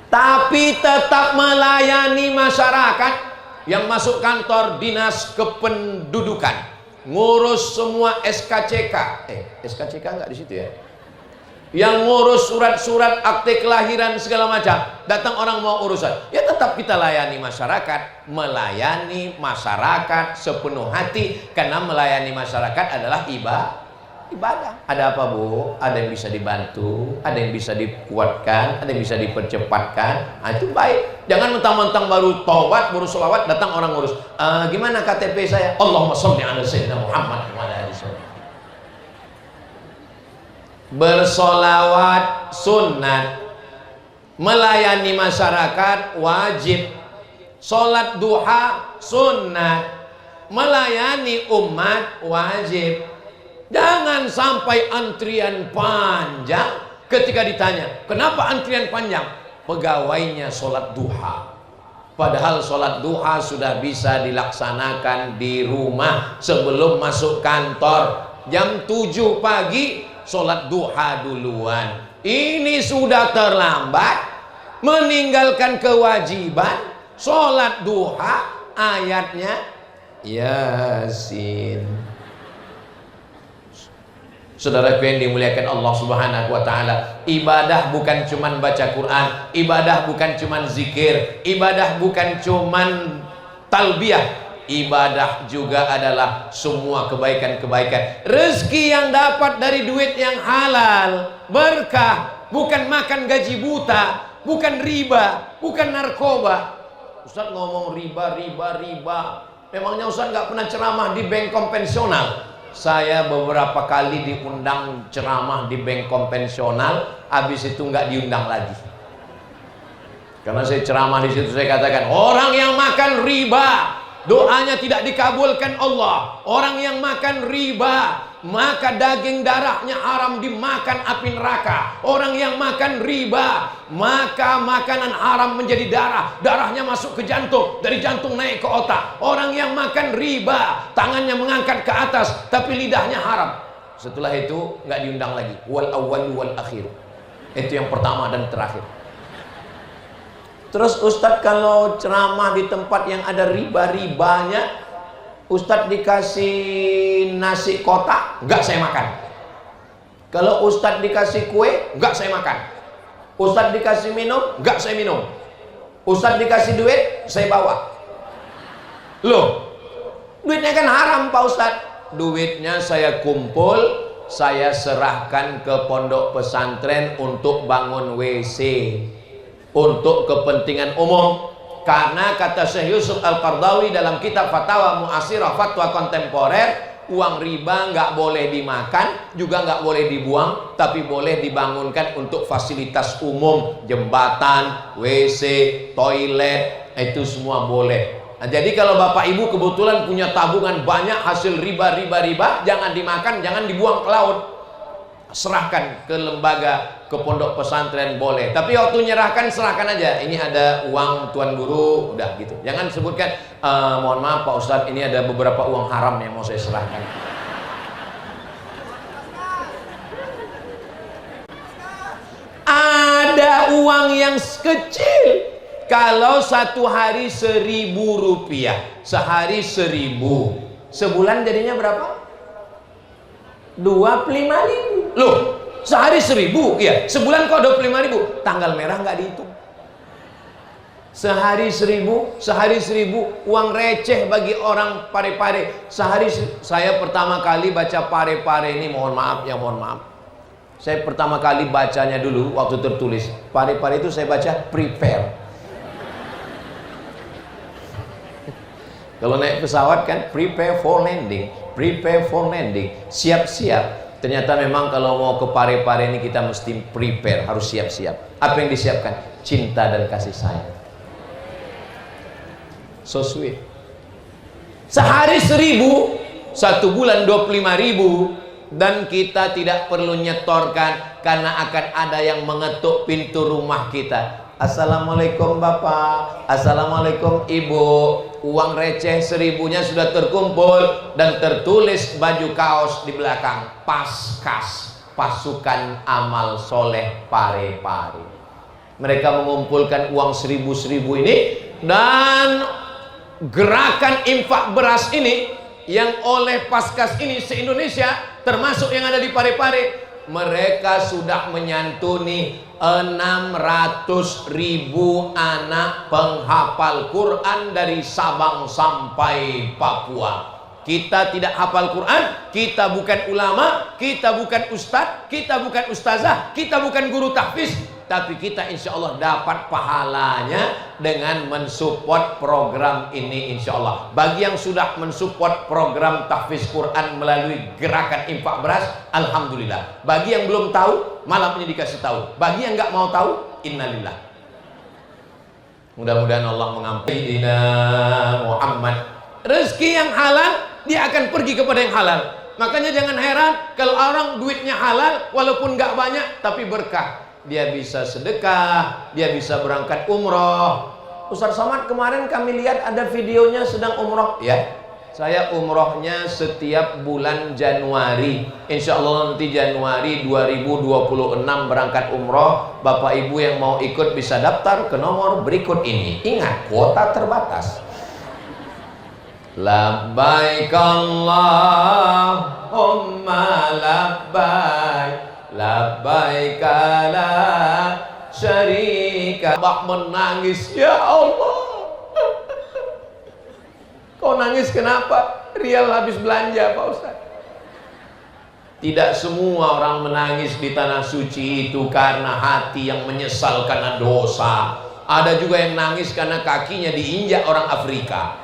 Tapi tetap melayani masyarakat yang masuk kantor dinas kependudukan, ngurus semua SKCK. SKCK nggak di situ ya? Yang ngurus surat-surat akte kelahiran segala macam, datang orang mau urusan, ya tetap kita layani masyarakat, melayani masyarakat sepenuh hati, karena melayani masyarakat adalah ibadah. Ada apa Bu? Ada yang bisa dibantu, ada yang bisa dikuatkan, ada yang bisa dipercepatkan. Nah, itu baik. Jangan mentang-mentang baru taubat, baru sholawat, datang orang ngurus. Gimana KTP saya? Allahumma sholli ala Sayyidina Muhammad wa ala ali Sayyidina. Bersolawat sunnat, melayani masyarakat wajib. Sholat duha sunnat, melayani umat wajib. Jangan sampai antrian panjang. Ketika ditanya, kenapa antrian panjang? Pegawainya sholat duha. Padahal sholat duha sudah bisa dilaksanakan di rumah sebelum masuk kantor. Jam 7 pagi sholat duha duluan. Ini sudah terlambat, meninggalkan kewajiban sholat duha. Ayatnya Yasin. Saudaraku yang dimuliakan Allah Subhanahu wa ta'ala, ibadah bukan cuman baca Quran, ibadah bukan cuman zikir, ibadah bukan cuman talbiyah, ibadah juga adalah semua kebaikan-kebaikan. Rezeki yang dapat dari duit yang halal, berkah, bukan makan gaji buta, bukan riba, bukan narkoba. Ustaz ngomong riba, Memangnya Ustaz nggak pernah ceramah di bank konvensional? Saya beberapa kali diundang ceramah di bank konvensional, habis itu nggak diundang lagi. Karena saya ceramah di situ, saya katakan orang yang makan riba doanya tidak dikabulkan Allah. Orang yang makan riba maka daging darahnya haram dimakan api neraka. Orang yang makan riba maka makanan haram menjadi darah, darahnya masuk ke jantung, dari jantung naik ke otak. Orang yang makan riba tangannya mengangkat ke atas tapi lidahnya haram. Setelah itu nggak diundang lagi. Wal awwal wal akhir. Itu yang pertama dan terakhir. Terus Ustadz kalau ceramah di tempat yang ada riba-ribanya, Ustadz dikasih nasi kotak, enggak saya makan. Kalau Ustadz dikasih kue, enggak saya makan. Ustadz dikasih minum, enggak saya minum. Ustadz dikasih duit, saya bawa. Loh, duitnya kan haram Pak Ustadz. Duitnya saya kumpul, saya serahkan ke pondok pesantren untuk bangun WC, untuk kepentingan umum. Karena kata Syekh Yusuf Al-Qardawi dalam kitab Fatawa Mu'asirah, fatwa kontemporer, uang riba nggak boleh dimakan, juga nggak boleh dibuang, tapi boleh dibangunkan untuk fasilitas umum, jembatan, WC, toilet, itu semua boleh. Nah, jadi kalau Bapak Ibu kebetulan punya tabungan banyak hasil riba, jangan dimakan, jangan dibuang ke laut. Serahkan ke lembaga, ke pondok pesantren boleh. Tapi waktu nyerahkan serahkan aja. Ini ada uang Tuan Guru, udah gitu. Jangan sebutkan mohon maaf Pak Ustadz, ini ada beberapa uang haram yang mau saya serahkan. Ada uang yang kecil. Kalau satu hari 1.000 rupiah, sehari 1.000, sebulan jadinya berapa? 25.000. Loh, sehari 1.000, ya, sebulan kok 25.000. Tanggal merah nggak dihitung. Sehari 1.000, uang receh bagi orang Parepare. Sehari saya pertama kali baca Parepare ini, mohon maaf. Saya pertama kali bacanya dulu waktu tertulis. Parepare itu saya baca prepare. Kalau naik pesawat kan prepare for landing, siap-siap. Ternyata memang kalau mau ke Parepare ini kita mesti prepare, harus siap-siap. Apa yang disiapkan? Cinta dan kasih sayang. So sweet. Sehari 1.000, satu bulan 25.000, dan kita tidak perlu nyetorkan karena akan ada yang mengetuk pintu rumah kita. Assalamualaikum Bapak, Assalamualaikum Ibu. Uang receh 1.000-nya sudah terkumpul dan tertulis baju kaos di belakang, Paskas, Pasukan Amal Soleh Parepare. Mereka mengumpulkan uang 1.000 ini, dan gerakan infak beras ini yang oleh Paskas ini se-Indonesia, termasuk yang ada di Parepare, mereka sudah menyantuni 600.000 anak penghafal Quran dari Sabang sampai Papua. Kita tidak hafal Quran, kita bukan ulama, kita bukan ustadz, kita bukan ustazah, kita bukan guru tahfiz, tapi kita insya Allah dapat pahalanya dengan mensupport program ini insya Allah. Bagi yang sudah mensupport program tahfiz Quran melalui gerakan infak beras, alhamdulillah. Bagi yang belum tahu, malam ini dikasih tahu. Bagi yang nggak mau tahu, innalillah. Mudah-mudahan Allah mengampuni Muhammad. Rezeki yang halal, dia akan pergi kepada yang halal. Makanya jangan heran kalau orang duitnya halal, walaupun nggak banyak tapi berkah. Dia bisa sedekah, dia bisa berangkat umroh. Ustaz Somad kemarin kami lihat ada videonya sedang umroh, ya. Saya umrohnya setiap bulan Januari. Insya Allah nanti Januari 2026 berangkat umroh. Bapak Ibu yang mau ikut bisa daftar ke nomor berikut ini. Ingat, kuota terbatas. Labbaik Allahumma labbaik, labbaik la syarika. Bak menangis, ya Allah. Kau nangis kenapa? Rial habis belanja Pak Ustaz. Tidak semua orang menangis di tanah suci itu karena hati yang menyesal karena dosa. Ada juga yang nangis karena kakinya diinjak orang Afrika.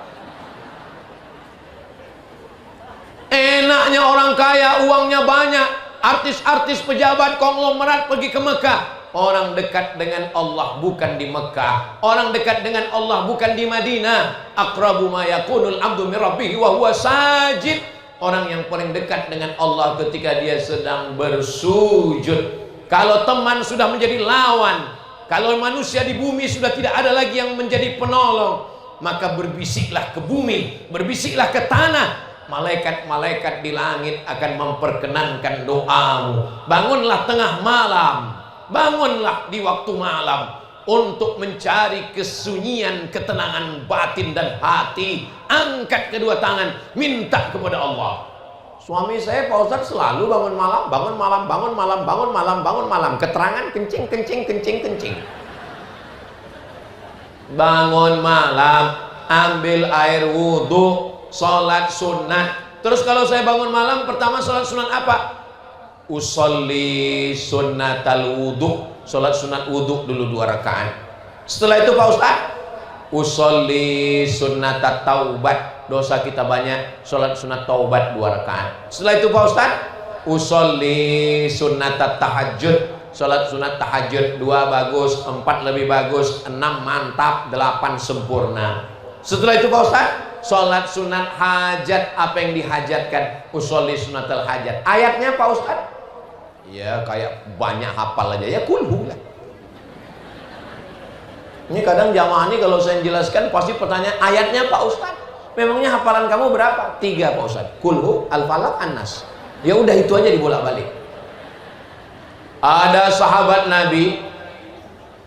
Banyak orang kaya, uangnya banyak. Artis-artis pejabat konglomerat pergi ke Mekah. Orang dekat dengan Allah bukan di Mekah. Orang dekat dengan Allah bukan di Madinah. Aqrabu ma yakunul abdu min rabbih wa huwa sajid. Orang yang paling dekat dengan Allah ketika dia sedang bersujud. Kalau teman sudah menjadi lawan, kalau manusia di bumi sudah tidak ada lagi yang menjadi penolong, maka berbisiklah ke bumi, berbisiklah ke tanah. Malaikat-malaikat di langit akan memperkenankan doamu. Bangunlah tengah malam, bangunlah di waktu malam untuk mencari kesunyian, ketenangan batin dan hati. Angkat kedua tangan, minta kepada Allah. Suami saya Pak Ustadz selalu bangun malam, bangun malam, bangun malam, bangun malam, bangun malam. Keterangan kencing, kencing, kencing, kencing. Bangun malam, ambil air wudhu, sholat sunat. Terus kalau saya bangun malam, pertama sholat sunat apa? Usolli sunnatal wudhu. Sholat sunat wudhu dulu 2 rakaat. Setelah itu Pak Ustadz, usolli sunnatat taubat. Dosa kita banyak, sholat sunat taubat 2 rakaat. Setelah itu Pak Ustadz, usolli sunnatat tahajud. Sholat sunat tahajud 2 bagus, 4 lebih bagus, 6 mantap, 8 sempurna. Setelah itu Pak Ustadz, sholat sunat hajat. Apa yang dihajatkan? Usolli sunatal hajat. Ayatnya Pak Ustadz, ya kayak banyak hafal aja, ya kulhu lah. Ini kadang jamaah ini kalau saya jelaskan pasti pertanyaan, ayatnya Pak Ustadz, memangnya hafalan kamu berapa? 3 Pak Ustadz, kulhu, al-falaq, an-nas. Ya udah itu aja dibolak-balik. Ada sahabat Nabi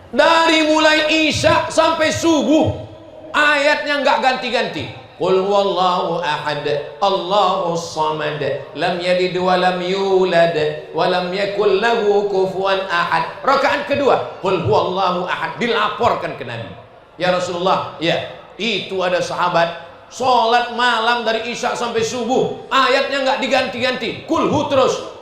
dari mulai Isya sampai subuh ayatnya nggak ganti-ganti. Qul huwallahu ahad, Allahus samad, lam yalid wa lam yulad wa lam yakul lahu kufuwan ahad. Rakaat kedua, qul huwallahu ahad, dilaporkan ke Nabi. Ya Rasulullah, ya, itu ada sahabat sholat malam dari Isya sampai subuh ayatnya nggak diganti-ganti, kulhu terus.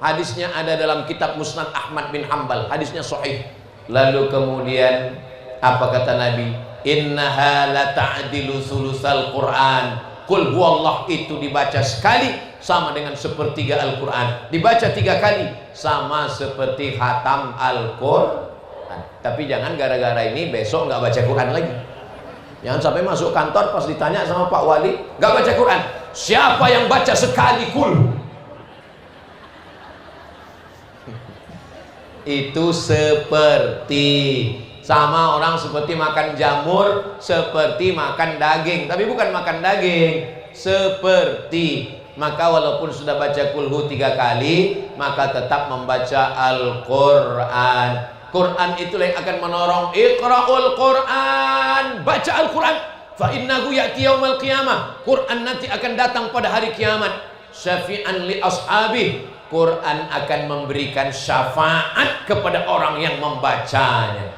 Hadisnya ada dalam kitab Musnad Ahmad bin Hanbal, hadisnya sahih. Lalu kemudian apa kata Nabi? Innaha la ta'dilu sulusal Quran. Qul huwallah itu dibaca sekali sama dengan sepertiga Al-Quran. Dibaca 3 kali sama seperti khatam Al-Quran. Tapi jangan gara-gara ini besok nggak baca Quran lagi. Jangan sampai masuk kantor pas ditanya sama Pak Wali, nggak baca Quran. Siapa yang baca sekali kul? Itu seperti sama orang seperti makan jamur, seperti makan daging. Tapi bukan makan daging, seperti. Maka walaupun sudah baca kulhu 3 kali, maka tetap membaca Al-Quran. Quran itulah yang akan menolong. Iqra'ul Quran, baca Al-Quran. Fa innahu ya'ti yaumal qiyamah. Quran nanti akan datang pada hari kiamat. Syafi'an li ashabi. Quran akan memberikan syafaat kepada orang yang membacanya.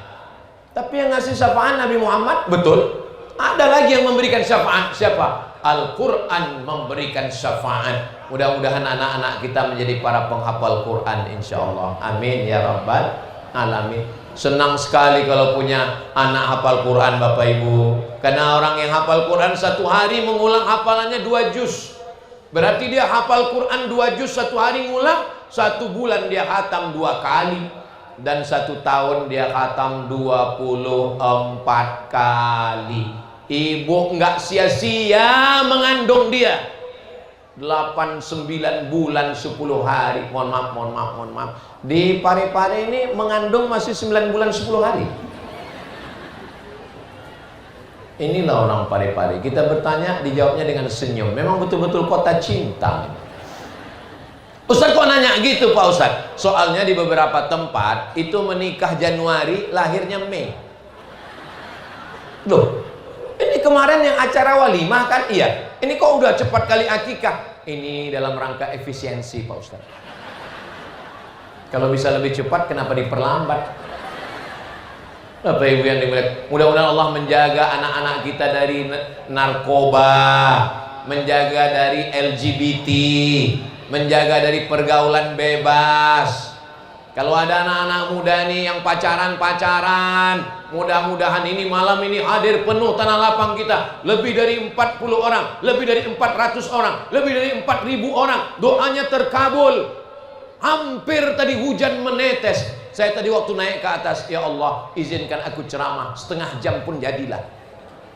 Tapi yang ngasih syafaat Nabi Muhammad, betul. Ada lagi yang memberikan syafaat. Siapa? Al-Quran memberikan syafaat. Mudah-mudahan anak-anak kita menjadi para penghafal Quran, insya Allah. Amin ya rabbal alamin. Senang sekali kalau punya anak hafal Quran, Bapak Ibu. Karena orang yang hafal Quran 1 hari mengulang hafalannya 2 juz. Berarti dia hafal Quran 2 juz 1 hari ngulang, 1 bulan dia khatam 2 kali. Dan 1 tahun dia khatam 24 kali. Ibu nggak sia-sia mengandung dia 8-9 bulan 10 hari. Mohon maaf. Di Parepare ini mengandung masih 9 bulan 10 hari. Inilah orang Parepare. Kita bertanya, dijawabnya dengan senyum. Memang betul-betul kota cinta. Ustaz kok nanya gitu Pak Ustaz? Soalnya di beberapa tempat itu menikah Januari, lahirnya Mei. Loh, ini kemarin yang acara walimah kan? Iya. Ini kok udah cepat kali akikah? Ini dalam rangka efisiensi Pak Ustaz. Kalau bisa lebih cepat, kenapa diperlambat? Bapak Ibu yang dimuliakan, mudah-mudahan Allah menjaga anak-anak kita dari narkoba, menjaga dari LGBT, menjaga dari pergaulan bebas. Kalau ada anak-anak muda nih yang pacaran-pacaran, mudah-mudahan ini malam ini hadir penuh tanah lapang kita. Lebih dari 40 orang, lebih dari 400 orang, lebih dari 4.000 orang. Doanya terkabul. Hampir tadi hujan menetes. Saya tadi waktu naik ke atas, ya Allah, izinkan aku ceramah. Setengah jam pun jadilah.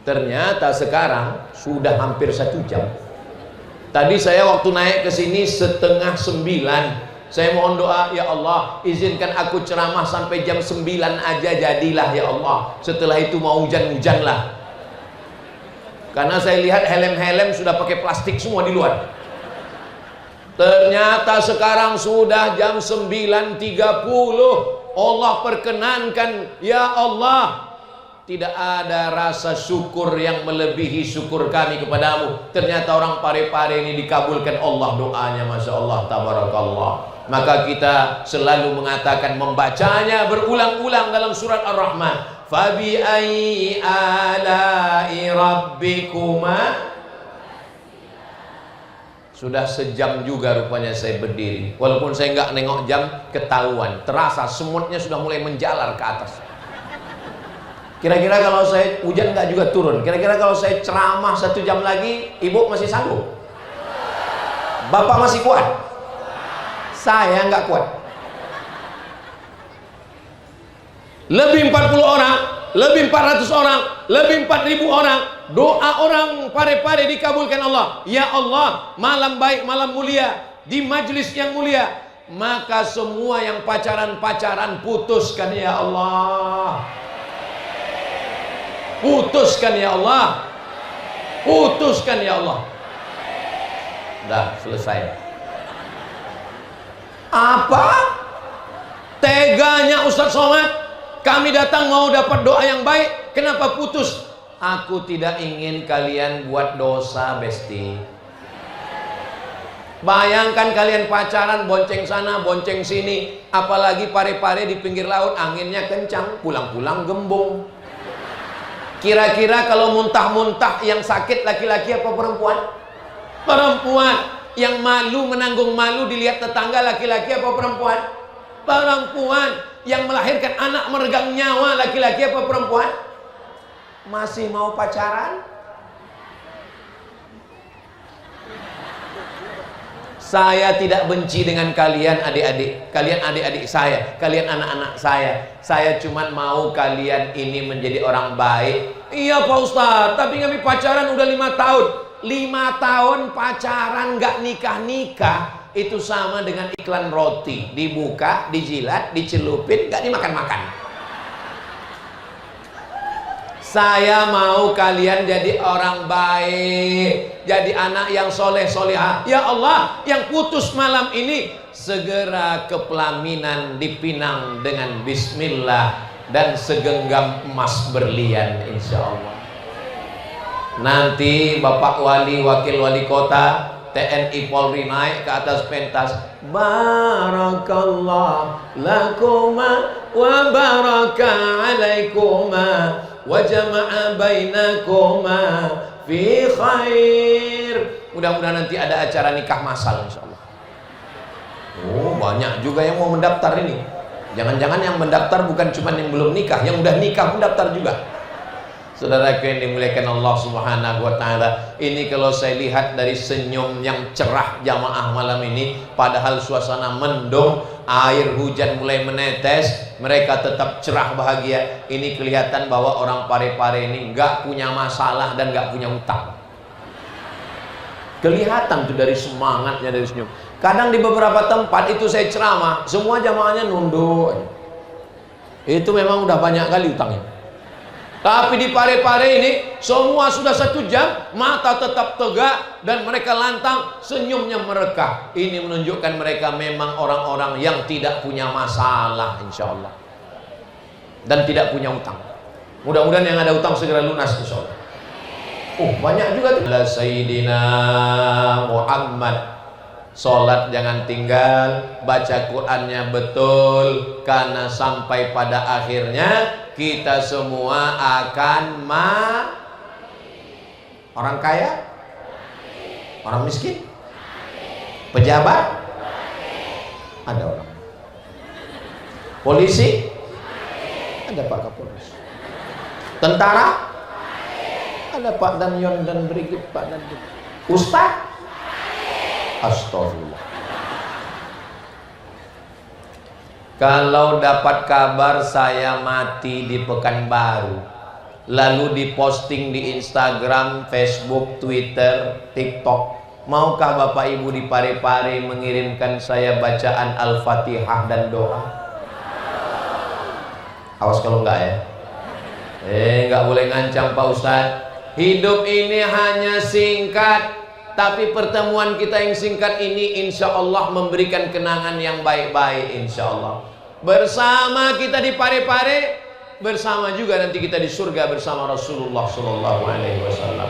Ternyata sekarang sudah hampir 1 jam. Tadi saya waktu naik ke sini 8:30. Saya mohon doa, ya Allah, izinkan aku ceramah sampai jam 9 aja jadilah ya Allah. Setelah itu mau hujan-hujan lah. Karena saya lihat helm-helm sudah pakai plastik semua di luar. Ternyata sekarang sudah jam 9.30. Allah perkenankan, ya Allah. Tidak ada rasa syukur yang melebihi syukur kami kepadamu. Ternyata orang Parepare ini dikabulkan Allah doanya, Masya Allah, tabarakallah. Maka kita selalu mengatakan, membacanya berulang-ulang dalam surat Ar-Rahman. Fabi ayyi ala'i rabbikuma. Sudah sejam juga rupanya saya berdiri. Walaupun saya nggak nengok jam, ketahuan. Terasa semutnya sudah mulai menjalar ke atas. Kira-kira kalau saya hujan nggak juga turun. Kira-kira kalau saya ceramah 1 jam lagi, ibu masih sanggup? Bapak masih kuat? Saya nggak kuat. Lebih 40 orang, lebih 400 orang, lebih 4.000 orang. Doa orang Parepare dikabulkan Allah. Ya Allah, malam baik, malam mulia, di majlis yang mulia. Maka semua yang pacaran-pacaran putuskan ya Allah. Putuskan ya Allah. Putuskan ya Allah. Dah selesai. Apa? Teganya Ustaz Somad. Kami datang mau dapat doa yang baik, kenapa putus? Aku tidak ingin kalian buat dosa, Besti. Bayangkan kalian pacaran, bonceng sana, bonceng sini. Apalagi Parepare di pinggir laut, anginnya kencang, pulang-pulang gembung. Kira-kira kalau muntah-muntah yang sakit laki-laki apa perempuan? Perempuan. Yang malu, menanggung malu dilihat tetangga, laki-laki apa perempuan? Perempuan. Yang melahirkan anak meregang nyawa, laki-laki apa perempuan? Masih mau pacaran? Saya tidak benci dengan kalian adik-adik. Kalian adik-adik saya, kalian anak-anak saya. Saya cuma mau kalian ini menjadi orang baik. Iya Pak Ustadz, tapi kami pacaran udah 5 tahun. 5 tahun pacaran gak nikah-nikah, itu sama dengan iklan roti. Dibuka, dijilat, dicelupin, gak dimakan-makan. Saya mau kalian jadi orang baik, jadi anak yang soleh solehah. Ya Allah, yang putus malam ini segera ke pelaminan dipinang dengan bismillah dan segenggam emas berlian insya Allah. Nanti Bapak Wali, Wakil Wali Kota, TNI Polri naik ke atas pentas. Barakallah lakuma wa baraka alaikuma wa jama'a bainakuma fi khair. Mudah-mudahan nanti ada acara nikah massal insyaallah. Oh, banyak juga yang mau mendaftar ini. Jangan-jangan yang mendaftar bukan cuma yang belum nikah, yang udah nikah pun daftar juga. Saudaraku yang dimuliakan Allah Subhanahu wa taala, ini kalau saya lihat dari senyum yang cerah jamaah malam ini, padahal suasana mendung, air hujan mulai menetes, mereka tetap cerah bahagia. Ini kelihatan bahwa orang Parepare ini nggak punya masalah dan nggak punya utang. Kelihatan tuh dari semangatnya, dari senyum. Kadang di beberapa tempat itu saya ceramah, semua jamaahnya nunduk. Itu memang udah banyak kali utangnya. Tapi di Parepare ini semua sudah 1 jam, mata tetap tegak dan mereka lantang, senyumnya merekah. Ini menunjukkan mereka memang orang-orang yang tidak punya masalah insya Allah, dan tidak punya utang. Mudah-mudahan yang ada utang segera lunas insya Allah. Banyak juga tuh. Sayyidina Muhammad. Sholat jangan tinggal, baca Qur'annya betul, karena sampai pada akhirnya kita semua akan orang kaya, orang miskin, pejabat, ada orang. Polisi? Ada Pak Kapolres. Tentara? Ada Pak Danyon dan Brigit Pak Danyon. Ustaz? Astagfirullah. Kalau dapat kabar saya mati di Pekanbaru, lalu diposting di Instagram, Facebook, Twitter, TikTok, maukah Bapak Ibu di Parepare mengirimkan saya bacaan Al-Fatihah dan doa? Awas kalau enggak ya. Enggak boleh ngancam Pak Ustadz. Hidup ini hanya singkat, tapi pertemuan kita yang singkat ini insya Allah memberikan kenangan yang baik-baik insya Allah. Bersama kita di Parepare, bersama juga nanti kita di surga bersama Rasulullah Sallallahu Alaihi Wasallam.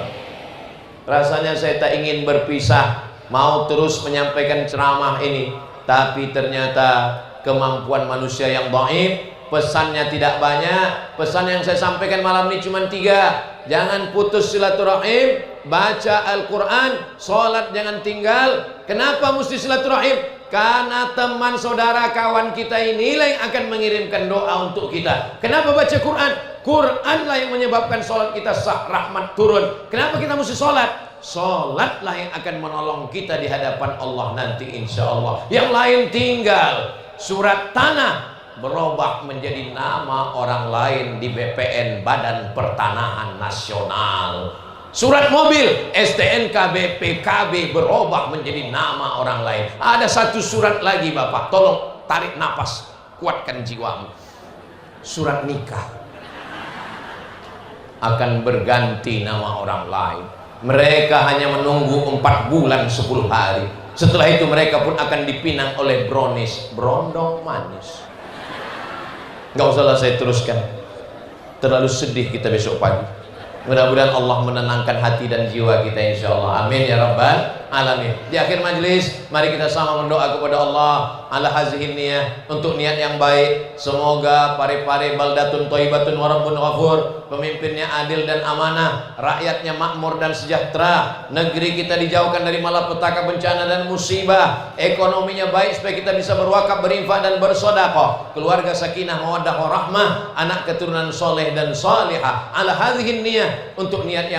Rasanya saya tak ingin berpisah, mau terus menyampaikan ceramah ini, tapi ternyata kemampuan manusia yang dhaif, pesannya tidak banyak. Pesan yang saya sampaikan malam ini cuma 3. Jangan putus silaturahim, baca Al-Quran, sholat jangan tinggal. Kenapa mesti silaturahim? Karena teman, saudara, kawan kita inilah yang akan mengirimkan doa untuk kita. Kenapa baca Quran? Quranlah yang menyebabkan sholat kita sah, rahmat turun. Kenapa kita mesti sholat? Sholatlah yang akan menolong kita di hadapan Allah nanti insya Allah. Yang lain tinggal. Surat tanah berubah menjadi nama orang lain di BPN, Badan Pertanahan Nasional. Surat mobil STNK BPKB berubah menjadi nama orang lain. Ada satu surat lagi Bapak, tolong tarik napas, kuatkan jiwamu. Surat nikah akan berganti nama orang lain. Mereka hanya menunggu 4 bulan 10 hari. Setelah itu mereka pun akan dipinang oleh brownies, berondong manis. Nggak usahlah saya teruskan, terlalu sedih kita besok pagi. Mudah-mudahan Allah menenangkan hati dan jiwa kita insya Allah. Amin ya rabbal alamin. Di akhir majlis, mari kita sama berdoa kepada Allah ala hazihin niyah, untuk niat yang baik. Semoga Parepare baldatun thayyibatun wa rabbun ghafur, pemimpinnya adil dan amanah, rakyatnya makmur dan sejahtera, negeri kita dijauhkan dari malapetaka, bencana dan musibah, ekonominya baik supaya kita bisa berwakaf, berinfak dan bersedekah, keluarga sakinah mawaddah warahmah, anak keturunan soleh dan salihah. Ala hazihin niyah, untuk niat yang